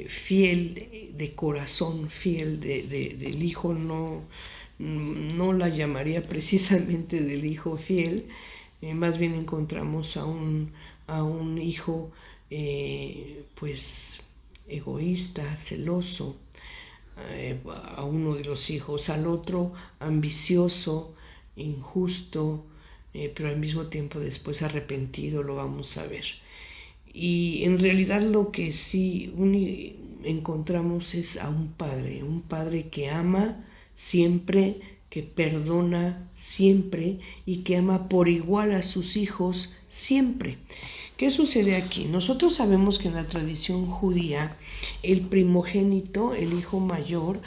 fiel, de corazón fiel del hijo. No la llamaría precisamente del hijo fiel. Más bien encontramos a un hijo pues egoísta, celoso, a uno de los hijos, al otro ambicioso, injusto, pero al mismo tiempo después arrepentido, lo vamos a ver. Y en realidad lo que sí encontramos es a un padre que ama siempre, que perdona siempre y que ama por igual a sus hijos siempre. ¿Qué sucede aquí? Nosotros sabemos que en la tradición judía el primogénito, el hijo mayor,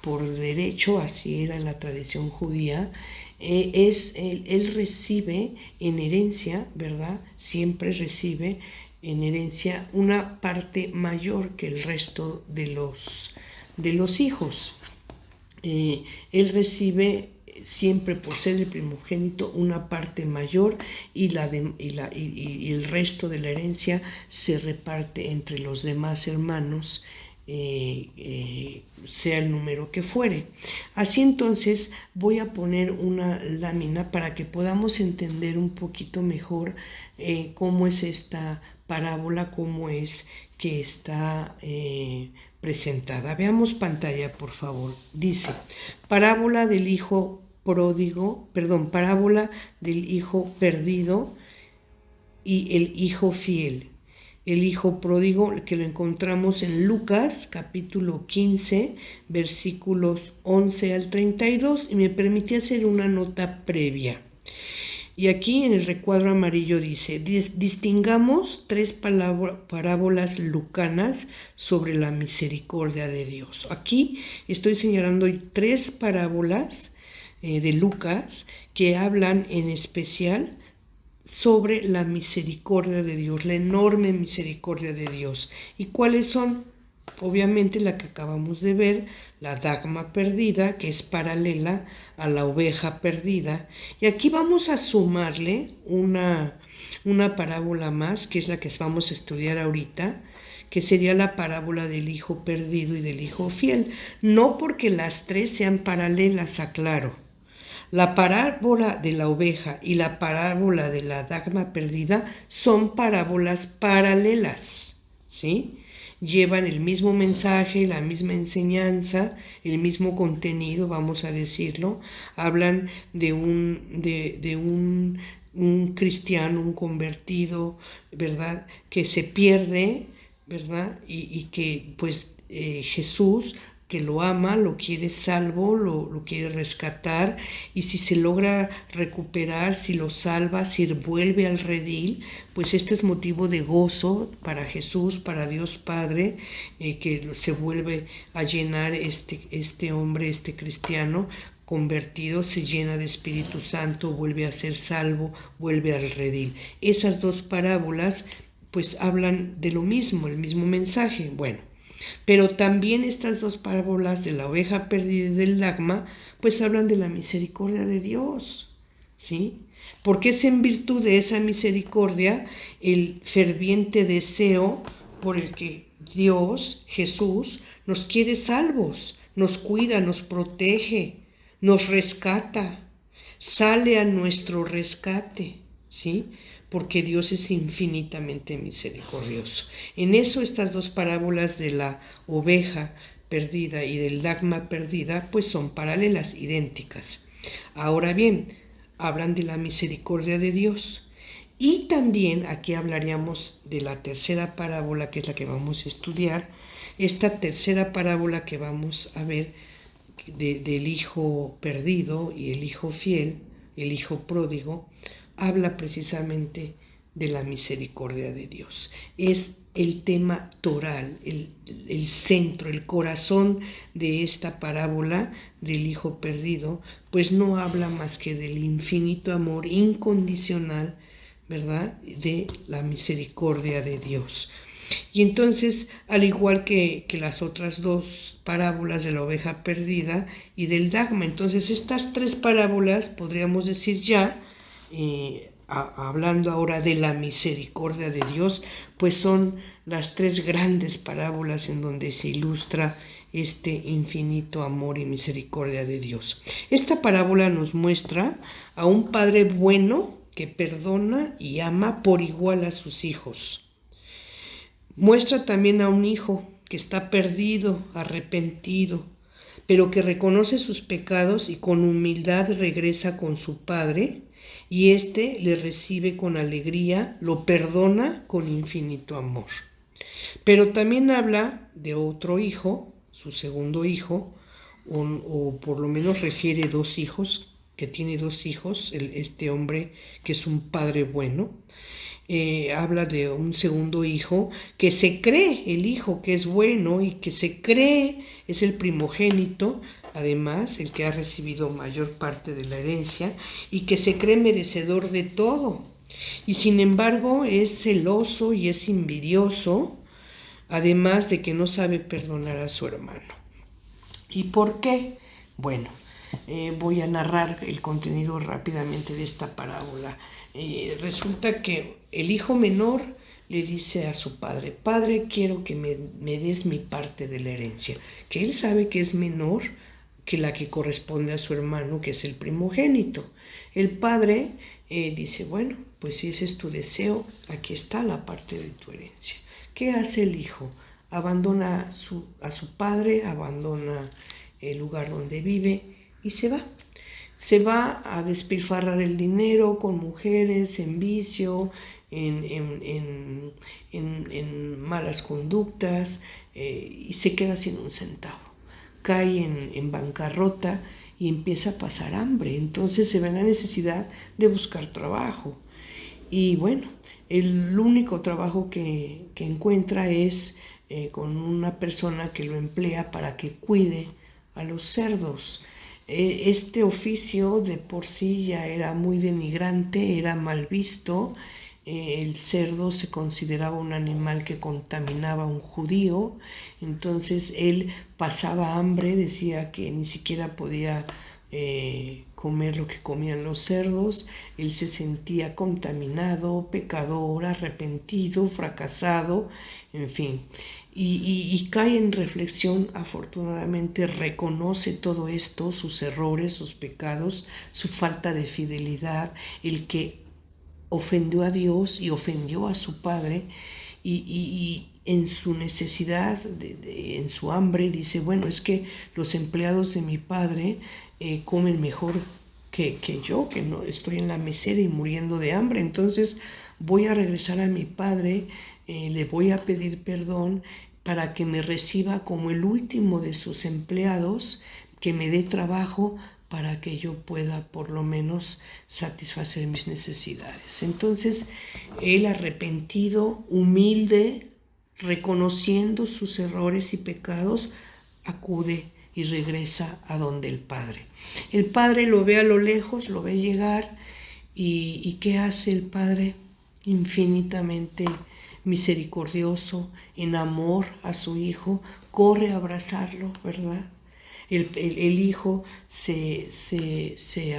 por derecho, así era en la tradición judía, él recibe en herencia, ¿verdad? Siempre recibe en herencia una parte mayor que el resto de los hijos. Él recibe siempre, por ser el primogénito, una parte mayor, y el resto de la herencia se reparte entre los demás hermanos, sea el número que fuere. Así entonces voy a poner una lámina para que podamos entender un poquito mejor cómo es esta parábola, cómo es que está presentada. Veamos pantalla, por favor. Dice: parábola del hijo parábola del hijo perdido y el hijo fiel. El hijo pródigo, que lo encontramos en Lucas capítulo 15, versículos 11 al 32, y me permití hacer una nota previa. Y aquí en el recuadro amarillo dice: distingamos 3 parábolas lucanas sobre la misericordia de Dios. Aquí estoy señalando 3 parábolas de Lucas que hablan en especial sobre la misericordia de Dios, la enorme misericordia de Dios. ¿Y cuáles son? Obviamente la que acabamos de ver, la dracma perdida, que es paralela a la oveja perdida. Y aquí vamos a sumarle una parábola más, que es la que vamos a estudiar ahorita, que sería la parábola del hijo perdido y del hijo fiel. No porque las 3 sean paralelas, aclaro. La parábola de la oveja y la parábola de la dracma perdida son parábolas paralelas, ¿sí? Llevan el mismo mensaje, la misma enseñanza, el mismo contenido, vamos a decirlo. Hablan de un cristiano, un convertido, ¿verdad?, que se pierde, ¿verdad? Y que pues Jesús, que lo ama, lo quiere salvo, lo quiere rescatar, y si se logra recuperar, si lo salva, si vuelve al redil, pues este es motivo de gozo para Jesús, para Dios Padre, que se vuelve a llenar este hombre, este cristiano convertido, se llena de Espíritu Santo, vuelve a ser salvo, vuelve al redil. Esas 2 parábolas pues hablan de lo mismo, el mismo mensaje. Bueno, pero también estas 2 parábolas de la oveja perdida y del dracma pues hablan de la misericordia de Dios, ¿sí? Porque es en virtud de esa misericordia el ferviente deseo por el que Dios, Jesús, nos quiere salvos, nos cuida, nos protege, nos rescata, sale a nuestro rescate, ¿sí? porque Dios es infinitamente misericordioso. En eso estas dos parábolas de la oveja perdida y del dracma perdida pues son paralelas, idénticas. Ahora bien, hablan de la misericordia de Dios. Y también aquí hablaríamos de la tercera parábola, que es la que vamos a estudiar. Esta tercera parábola que vamos a ver del hijo perdido y el hijo fiel, el hijo pródigo, habla precisamente de la misericordia de Dios. Es el tema toral, el centro, el corazón de esta parábola del hijo perdido, pues no habla más que del infinito amor incondicional, ¿verdad?, de la misericordia de Dios. Y entonces, al igual que las otras dos parábolas de la oveja perdida y del dracma, entonces estas tres parábolas, podríamos decir ya, hablando ahora de la misericordia de Dios, pues son las tres grandes parábolas en donde se ilustra este infinito amor y misericordia de Dios. Esta parábola nos muestra a un padre bueno que perdona y ama por igual a sus hijos. Muestra también a un hijo que está perdido, arrepentido, pero que reconoce sus pecados y con humildad regresa con su padre, y éste le recibe con alegría, lo perdona con infinito amor. Pero también habla de otro hijo, su segundo hijo, o por lo menos refiere dos hijos, que tiene dos hijos, este hombre que es un padre bueno. Habla de un segundo hijo que se cree el hijo que es bueno y que se cree es el primogénito, además el que ha recibido mayor parte de la herencia y que se cree merecedor de todo, y sin embargo es celoso y es envidioso, además de que no sabe perdonar a su hermano. ¿Y por qué? Bueno, voy a narrar el contenido rápidamente de esta parábola. Resulta que el hijo menor le dice a su padre: Padre, quiero que me des mi parte de la herencia, que él sabe que es menor que la que corresponde a su hermano, que es el primogénito. El padre dice: bueno, pues si ese es tu deseo, aquí está la parte de tu herencia. ¿Qué hace el hijo? Abandona a su padre, abandona el lugar donde vive y se va. Se va a despilfarrar el dinero con mujeres, en vicio, en malas conductas, y se queda sin un centavo. Cae en bancarrota y empieza a pasar hambre. Entonces se ve en la necesidad de buscar trabajo. Y bueno, el único trabajo que encuentra es con una persona que lo emplea para que cuide a los cerdos. Este oficio de por sí ya era muy denigrante, era mal visto. El cerdo se consideraba un animal que contaminaba a un judío, entonces él pasaba hambre, decía que ni siquiera podía comer lo que comían los cerdos. Él se sentía contaminado, pecador, arrepentido, fracasado, en fin. Y cae en reflexión, afortunadamente reconoce todo esto, sus errores, sus pecados, su falta de fidelidad, el que ofendió a Dios y ofendió a su padre, y en su necesidad, en su hambre, dice: bueno, es que los empleados de mi padre comen mejor que yo, que no estoy en la miseria y muriendo de hambre, entonces voy a regresar a mi padre, le voy a pedir perdón para que me reciba como el último de sus empleados, que me dé trabajo para que yo pueda por lo menos satisfacer mis necesidades. Entonces, él, arrepentido, humilde, reconociendo sus errores y pecados, acude y regresa a donde el padre. El padre lo ve a lo lejos, lo ve llegar, y ¿qué hace el padre? Infinitamente misericordioso, en amor a su hijo, corre a abrazarlo, ¿verdad? El hijo se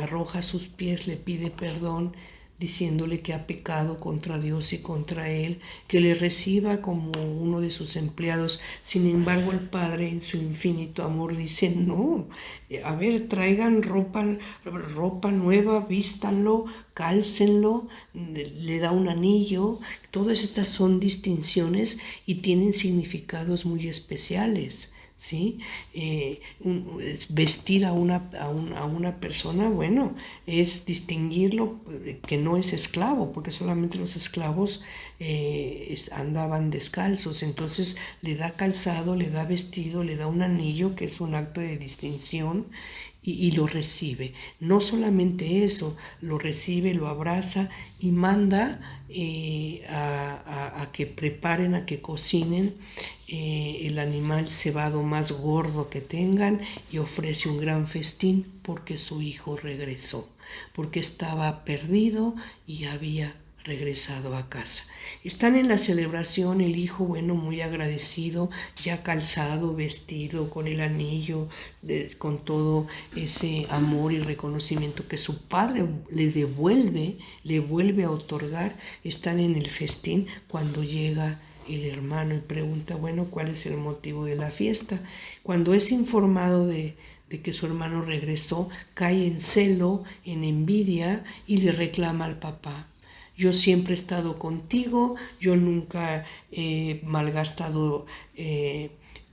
arroja a sus pies, le pide perdón, diciéndole que ha pecado contra Dios y contra él, que le reciba como uno de sus empleados. Sin embargo, el padre en su infinito amor dice, no, a ver, traigan ropa nueva, vístanlo, cálcenlo, le da un anillo. Todas estas son distinciones y tienen significados muy especiales. ¿Sí? Vestir a una persona, bueno, es distinguirlo que no es esclavo, porque solamente los esclavos andaban descalzos. Entonces le da calzado, le da vestido, le da un anillo, que es un acto de distinción, y lo recibe. No solamente eso, lo recibe, lo abraza y manda a que preparen, a que cocinen el animal cebado más gordo que tengan, y ofrece un gran festín porque su hijo regresó, porque estaba perdido y había regresado a casa. Están en la celebración, el hijo, bueno, muy agradecido, ya calzado, vestido, con el anillo, con todo ese amor y reconocimiento que su padre le vuelve a otorgar. Están en el festín cuando llega el hermano y pregunta, bueno, ¿cuál es el motivo de la fiesta? Cuando es informado de que su hermano regresó, cae en celo, en envidia, y le reclama al papá. Yo siempre he estado contigo, yo nunca he malgastado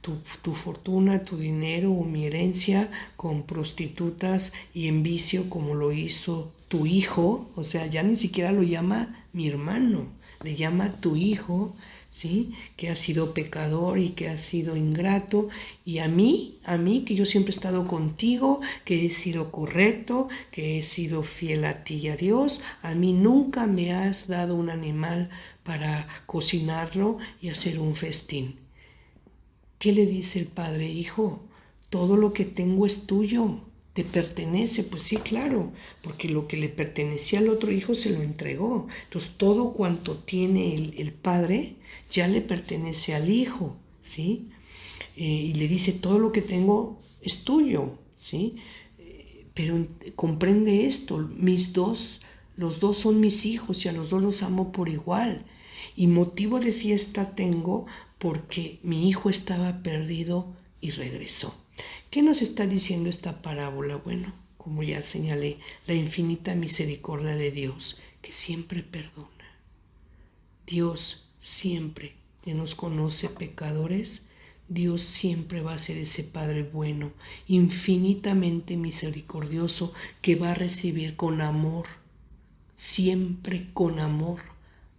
tu fortuna, tu dinero o mi herencia con prostitutas y en vicio como lo hizo tu hijo. O sea, ya ni siquiera lo llama mi hermano, le llama tu hijo, ¿sí? Que ha sido pecador y que ha sido ingrato, y a mí que yo siempre he estado contigo, que he sido correcto, que he sido fiel a ti y a Dios, a mí nunca me has dado un animal para cocinarlo y hacer un festín. ¿Qué le dice el padre? Hijo, todo lo que tengo es tuyo, te pertenece. Pues sí, claro, porque lo que le pertenecía al otro hijo se lo entregó. Entonces todo cuanto tiene el padre ya le pertenece al hijo, ¿sí? Y le dice, todo lo que tengo es tuyo, ¿sí? Pero comprende esto, los dos son mis hijos y a los dos los amo por igual. Y motivo de fiesta tengo porque mi hijo estaba perdido y regresó. ¿Qué nos está diciendo esta parábola? Bueno, como ya señalé, la infinita misericordia de Dios, que siempre perdona. Dios siempre que nos conoce pecadores, Dios siempre va a ser ese Padre bueno, infinitamente misericordioso, que va a recibir con amor, siempre con amor,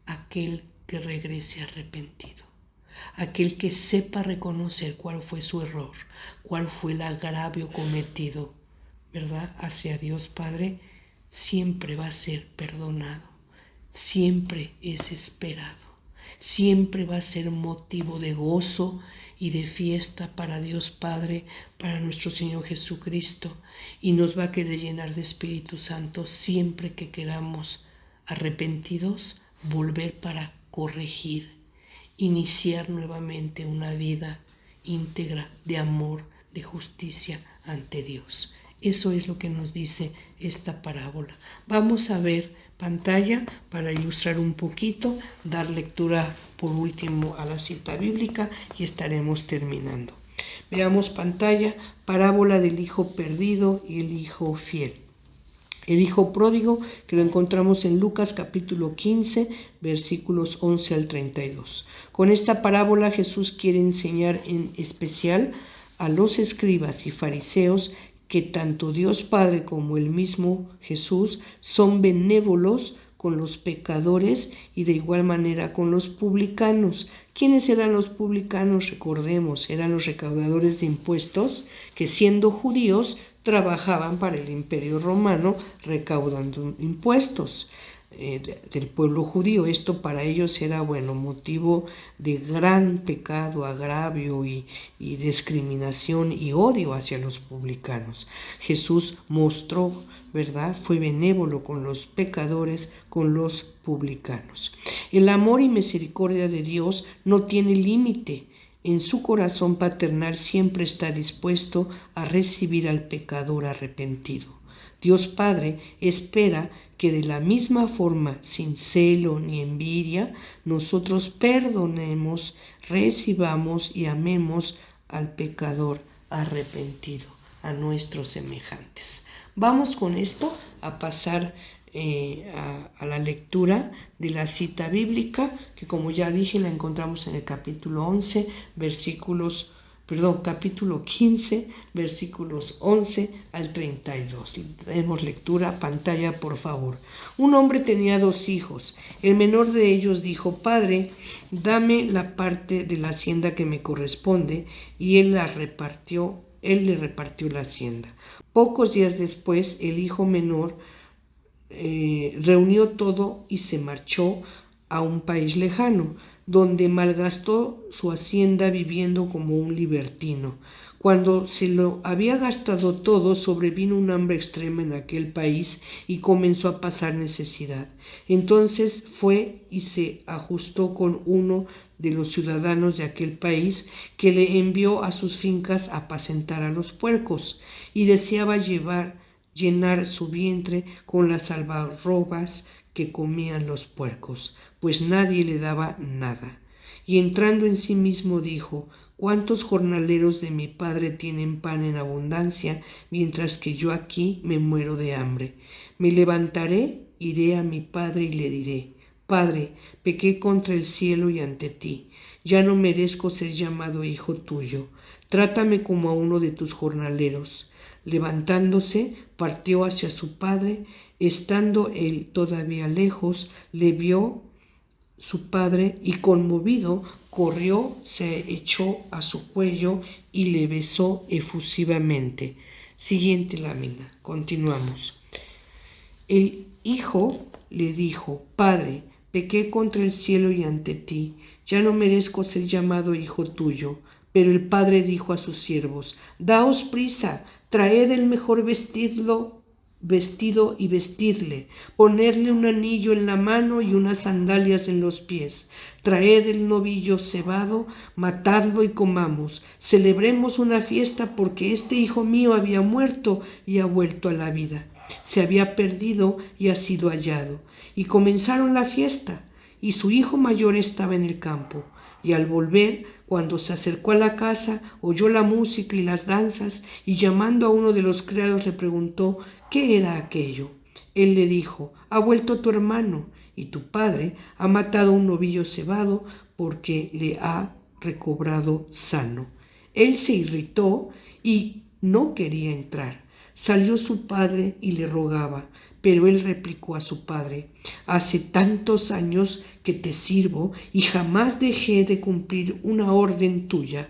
aquel que regrese arrepentido, aquel que sepa reconocer cuál fue su error, cuál fue el agravio cometido, ¿verdad? Hacia Dios Padre, siempre va a ser perdonado, siempre es esperado, siempre va a ser motivo de gozo y de fiesta para Dios Padre, para nuestro Señor Jesucristo, y nos va a querer llenar de Espíritu Santo siempre que queramos, arrepentidos, volver para corregir, iniciar nuevamente una vida íntegra de amor, de justicia ante Dios. Eso es lo que nos dice esta parábola. Vamos a ver pantalla para ilustrar un poquito, dar lectura por último a la cita bíblica y estaremos terminando. Veamos pantalla, parábola del hijo perdido y el hijo fiel. El hijo pródigo, que lo encontramos en Lucas capítulo 15, versículos 11 al 32. Con esta parábola Jesús quiere enseñar en especial a los escribas y fariseos que tanto Dios Padre como el mismo Jesús son benévolos con los pecadores y de igual manera con los publicanos. ¿Quiénes eran los publicanos? Recordemos, eran los recaudadores de impuestos que, siendo judíos, trabajaban para el Imperio Romano recaudando impuestos del pueblo judío. Esto para ellos era, bueno, motivo de gran pecado, agravio y discriminación y odio hacia los publicanos. Jesús mostró, ¿verdad? Fue benévolo con los pecadores, con los publicanos. El amor y misericordia de Dios no tiene límite. En su corazón paternal siempre está dispuesto a recibir al pecador arrepentido. Dios Padre espera que de la misma forma, sin celo ni envidia, nosotros perdonemos, recibamos y amemos al pecador arrepentido, a nuestros semejantes. Vamos con esto a pasar a la lectura de la cita bíblica, que como ya dije la encontramos en el capítulo 15, versículos 11 al 32. Tenemos lectura, pantalla por favor. Un hombre tenía 2 hijos. El menor de ellos dijo: Padre, dame la parte de la hacienda que me corresponde, y él le repartió la hacienda. Pocos días después, el hijo menor reunió todo y se marchó a un país lejano, donde malgastó su hacienda viviendo como un libertino. Cuando se lo había gastado todo, sobrevino un hambre extrema en aquel país y comenzó a pasar necesidad. Entonces fue y se ajustó con uno de los ciudadanos de aquel país, que le envió a sus fincas a apacentar a los puercos, y deseaba llenar su vientre con las algarrobas que comían los puercos, pues nadie le daba nada. Y entrando en sí mismo dijo: ¿Cuántos jornaleros de mi padre tienen pan en abundancia, mientras que yo aquí me muero de hambre? Me levantaré, iré a mi padre y le diré: Padre, pequé contra el cielo y ante ti, ya no merezco ser llamado hijo tuyo. Trátame como a uno de tus jornaleros. Levantándose, partió hacia su padre. Estando él todavía lejos, le vio su padre y, conmovido, corrió, se echó a su cuello y le besó efusivamente. Siguiente lámina, continuamos. El hijo le dijo: Padre, pequé contra el cielo y ante ti, ya no merezco ser llamado hijo tuyo. Pero el padre dijo a sus siervos: Daos prisa, traed el mejor vestido y vestidle, ponedle un anillo en la mano y unas sandalias en los pies, traed el novillo cebado, matadlo y comamos, celebremos una fiesta, porque este hijo mío había muerto y ha vuelto a la vida, se había perdido y ha sido hallado. Y comenzaron la fiesta, y su hijo mayor estaba en el campo. Y al volver, cuando se acercó a la casa, oyó la música y las danzas, y llamando a uno de los criados le preguntó qué era aquello. Él le dijo: Ha vuelto tu hermano, y tu padre ha matado un novillo cebado, porque le ha recobrado sano. Él se irritó y no quería entrar. Salió su padre y le rogaba, pero él replicó a su padre: Hace tantos años que te sirvo y jamás dejé de cumplir una orden tuya,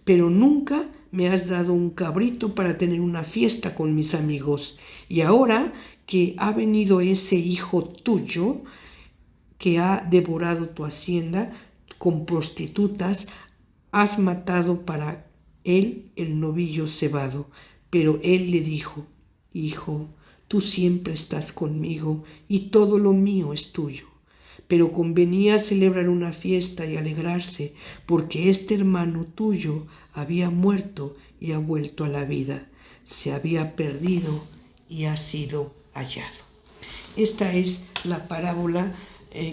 pero nunca me has dado un cabrito para tener una fiesta con mis amigos. Y ahora que ha venido ese hijo tuyo que ha devorado tu hacienda con prostitutas, has matado para él el novillo cebado. Pero él le dijo: Hijo, tú siempre estás conmigo y todo lo mío es tuyo. Pero convenía celebrar una fiesta y alegrarse, porque este hermano tuyo había muerto y ha vuelto a la vida, se había perdido y ha sido hallado. Esta es la parábola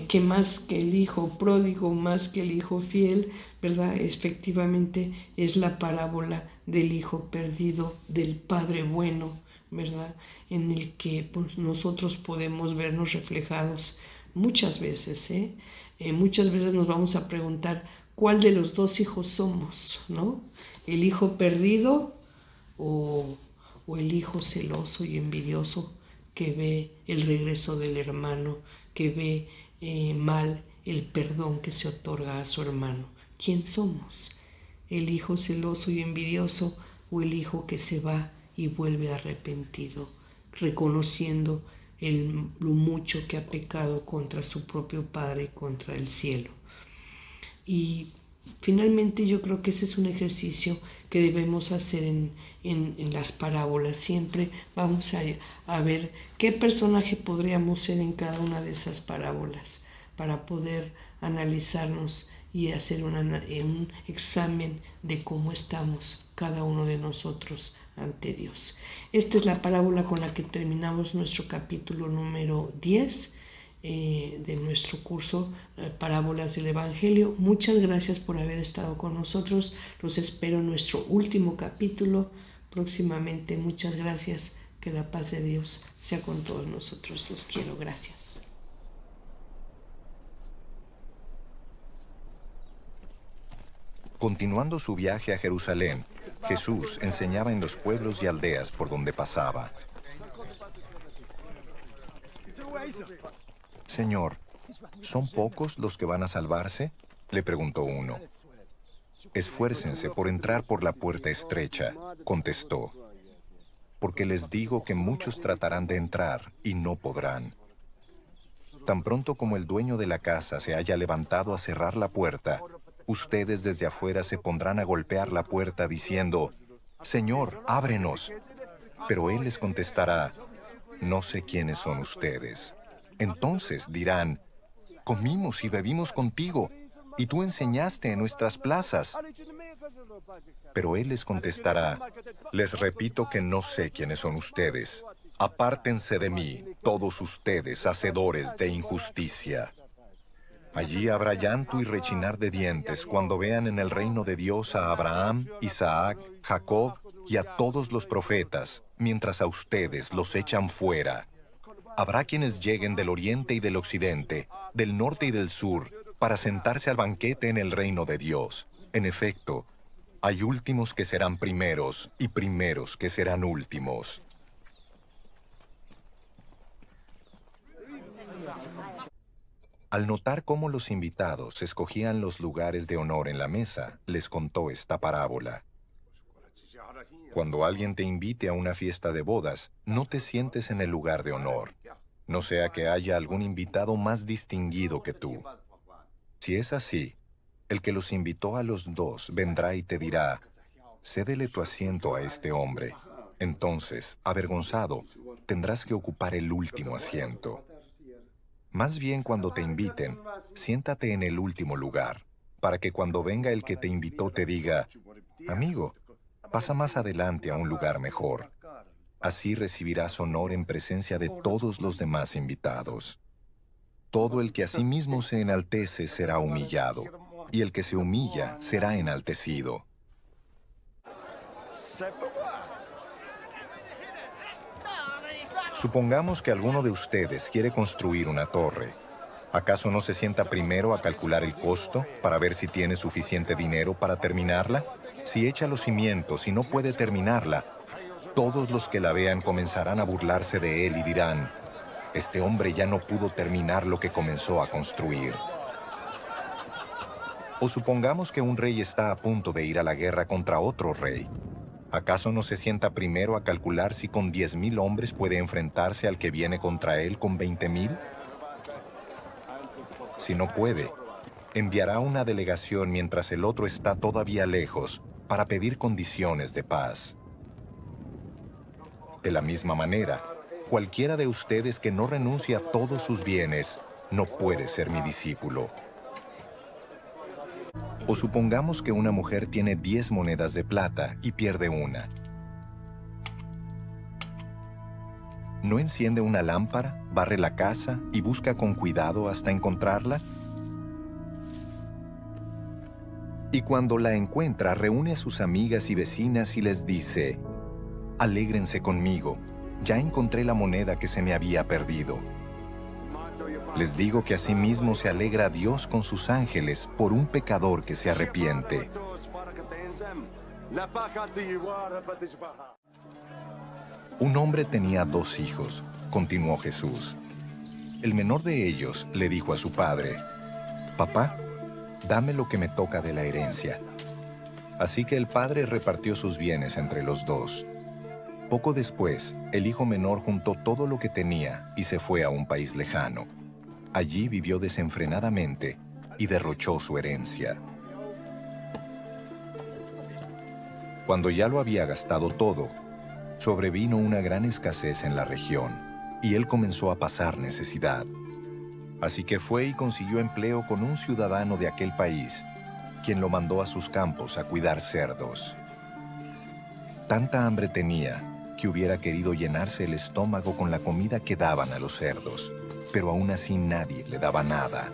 que más que el hijo pródigo, más que el hijo fiel, ¿verdad? Efectivamente es la parábola del hijo perdido, del padre bueno, ¿verdad? En el que pues, nosotros podemos vernos reflejados muchas veces, muchas veces nos vamos a preguntar cuál de los 2 hijos somos, ¿no? El hijo perdido o el hijo celoso y envidioso que ve el regreso del hermano, que ve mal el perdón que se otorga a su hermano. ¿Quién somos? ¿El hijo celoso y envidioso o el hijo que se va y vuelve arrepentido, reconociendo lo mucho que ha pecado contra su propio Padre y contra el cielo? Y finalmente yo creo que ese es un ejercicio que debemos hacer en las parábolas. Siempre vamos a ver qué personaje podríamos ser en cada una de esas parábolas para poder analizarnos y hacer un examen de cómo estamos cada uno de nosotros ante Dios. Esta es la parábola con la que terminamos nuestro capítulo número 10 de nuestro curso Parábolas del Evangelio. Muchas gracias por haber estado con nosotros. Los espero en nuestro último capítulo próximamente. Muchas gracias. Que la paz de Dios sea con todos nosotros. Los quiero. Gracias. Continuando su viaje a Jerusalén, Jesús enseñaba en los pueblos y aldeas por donde pasaba. Señor, ¿son pocos los que van a salvarse?, le preguntó uno. Esfuércense por entrar por la puerta estrecha, contestó, porque les digo que muchos tratarán de entrar y no podrán. Tan pronto como el dueño de la casa se haya levantado a cerrar la puerta, ustedes desde afuera se pondrán a golpear la puerta diciendo, Señor, ábrenos. Pero él les contestará, no sé quiénes son ustedes. Entonces dirán, comimos y bebimos contigo, y tú enseñaste en nuestras plazas. Pero él les contestará, les repito que no sé quiénes son ustedes. Apártense de mí, todos ustedes, hacedores de injusticia. Allí habrá llanto y rechinar de dientes cuando vean en el reino de Dios a Abraham, Isaac, Jacob y a todos los profetas, mientras a ustedes los echan fuera. Habrá quienes lleguen del oriente y del occidente, del norte y del sur, para sentarse al banquete en el reino de Dios. En efecto, hay últimos que serán primeros y primeros que serán últimos. Al notar cómo los invitados escogían los lugares de honor en la mesa, les contó esta parábola. Cuando alguien te invite a una fiesta de bodas, no te sientes en el lugar de honor, no sea que haya algún invitado más distinguido que tú. Si es así, el que los invitó a los dos vendrá y te dirá, cédele tu asiento a este hombre. Entonces, avergonzado, tendrás que ocupar el último asiento. Más bien cuando te inviten, siéntate en el último lugar, para que cuando venga el que te invitó te diga, amigo, pasa más adelante a un lugar mejor. Así recibirás honor en presencia de todos los demás invitados. Todo el que a sí mismo se enaltece será humillado, y el que se humilla será enaltecido. Supongamos que alguno de ustedes quiere construir una torre. ¿Acaso no se sienta primero a calcular el costo para ver si tiene suficiente dinero para terminarla? Si echa los cimientos y no puede terminarla, todos los que la vean comenzarán a burlarse de él y dirán, este hombre ya no pudo terminar lo que comenzó a construir. O supongamos que un rey está a punto de ir a la guerra contra otro rey. ¿Acaso no se sienta primero a calcular si con 10,000 hombres puede enfrentarse al que viene contra él con 20,000? Si no puede, enviará una delegación mientras el otro está todavía lejos para pedir condiciones de paz. De la misma manera, cualquiera de ustedes que no renuncie a todos sus bienes no puede ser mi discípulo. O supongamos que una mujer tiene 10 monedas de plata y pierde una. ¿No enciende una lámpara, barre la casa y busca con cuidado hasta encontrarla? Y cuando la encuentra, reúne a sus amigas y vecinas y les dice, alégrense conmigo, ya encontré la moneda que se me había perdido. Les digo que asimismo se alegra Dios con sus ángeles por un pecador que se arrepiente. Un hombre tenía 2 hijos, continuó Jesús. El menor de ellos le dijo a su padre, «Papá, dame lo que me toca de la herencia». Así que el padre repartió sus bienes entre los 2. Poco después, el hijo menor juntó todo lo que tenía y se fue a un país lejano. Allí vivió desenfrenadamente y derrochó su herencia. Cuando ya lo había gastado todo, sobrevino una gran escasez en la región, y él comenzó a pasar necesidad. Así que fue y consiguió empleo con un ciudadano de aquel país, quien lo mandó a sus campos a cuidar cerdos. Tanta hambre tenía que hubiera querido llenarse el estómago con la comida que daban a los cerdos, pero aún así nadie le daba nada.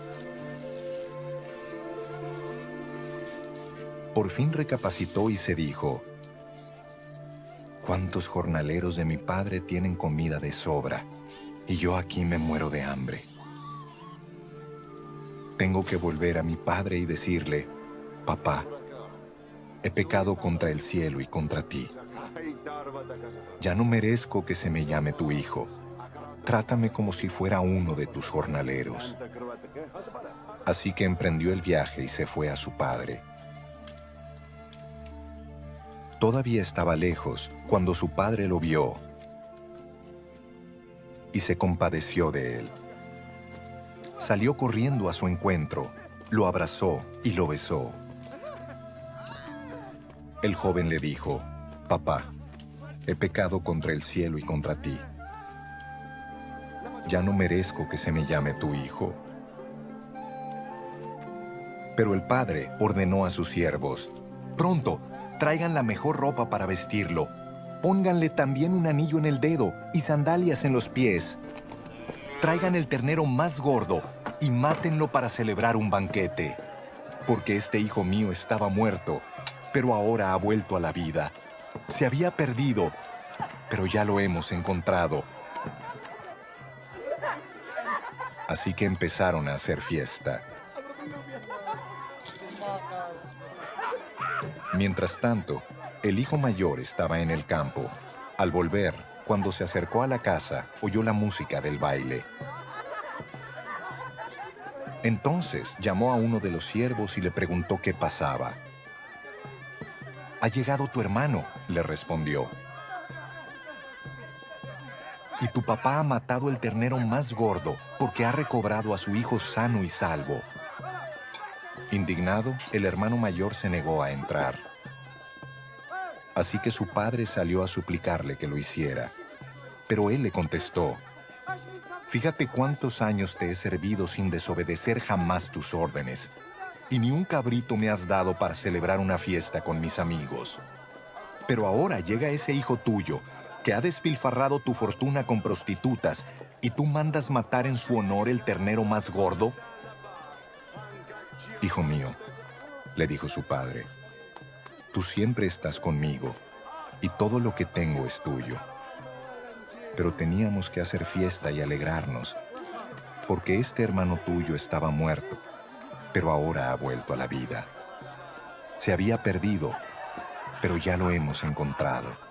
Por fin recapacitó y se dijo: ¿cuántos jornaleros de mi padre tienen comida de sobra y yo aquí me muero de hambre? Tengo que volver a mi padre y decirle: papá, he pecado contra el cielo y contra ti. Ya no merezco que se me llame tu hijo. Trátame como si fuera uno de tus jornaleros. Así que emprendió el viaje y se fue a su padre. Todavía estaba lejos cuando su padre lo vio y se compadeció de él. Salió corriendo a su encuentro, lo abrazó y lo besó. El joven le dijo: papá, he pecado contra el cielo y contra ti. Ya no merezco que se me llame tu hijo. Pero el padre ordenó a sus siervos: pronto, traigan la mejor ropa para vestirlo. Pónganle también un anillo en el dedo y sandalias en los pies. Traigan el ternero más gordo y mátenlo para celebrar un banquete. Porque este hijo mío estaba muerto, pero ahora ha vuelto a la vida. Se había perdido, pero ya lo hemos encontrado. Así que empezaron a hacer fiesta. Mientras tanto, el hijo mayor estaba en el campo. Al volver, cuando se acercó a la casa, oyó la música del baile. Entonces llamó a uno de los siervos y le preguntó qué pasaba. «Ha llegado tu hermano», le respondió. «Y tu papá ha matado el ternero más gordo porque ha recobrado a su hijo sano y salvo». Indignado, el hermano mayor se negó a entrar. Así que su padre salió a suplicarle que lo hiciera. Pero él le contestó: «Fíjate cuántos años te he servido sin desobedecer jamás tus órdenes, y ni un cabrito me has dado para celebrar una fiesta con mis amigos. Pero ahora llega ese hijo tuyo, que ha despilfarrado tu fortuna con prostitutas, y tú mandas matar en su honor el ternero más gordo». «Hijo mío», le dijo su padre, «tú siempre estás conmigo, y todo lo que tengo es tuyo. Pero teníamos que hacer fiesta y alegrarnos, porque este hermano tuyo estaba muerto, pero ahora ha vuelto a la vida. Se había perdido, pero ya lo hemos encontrado».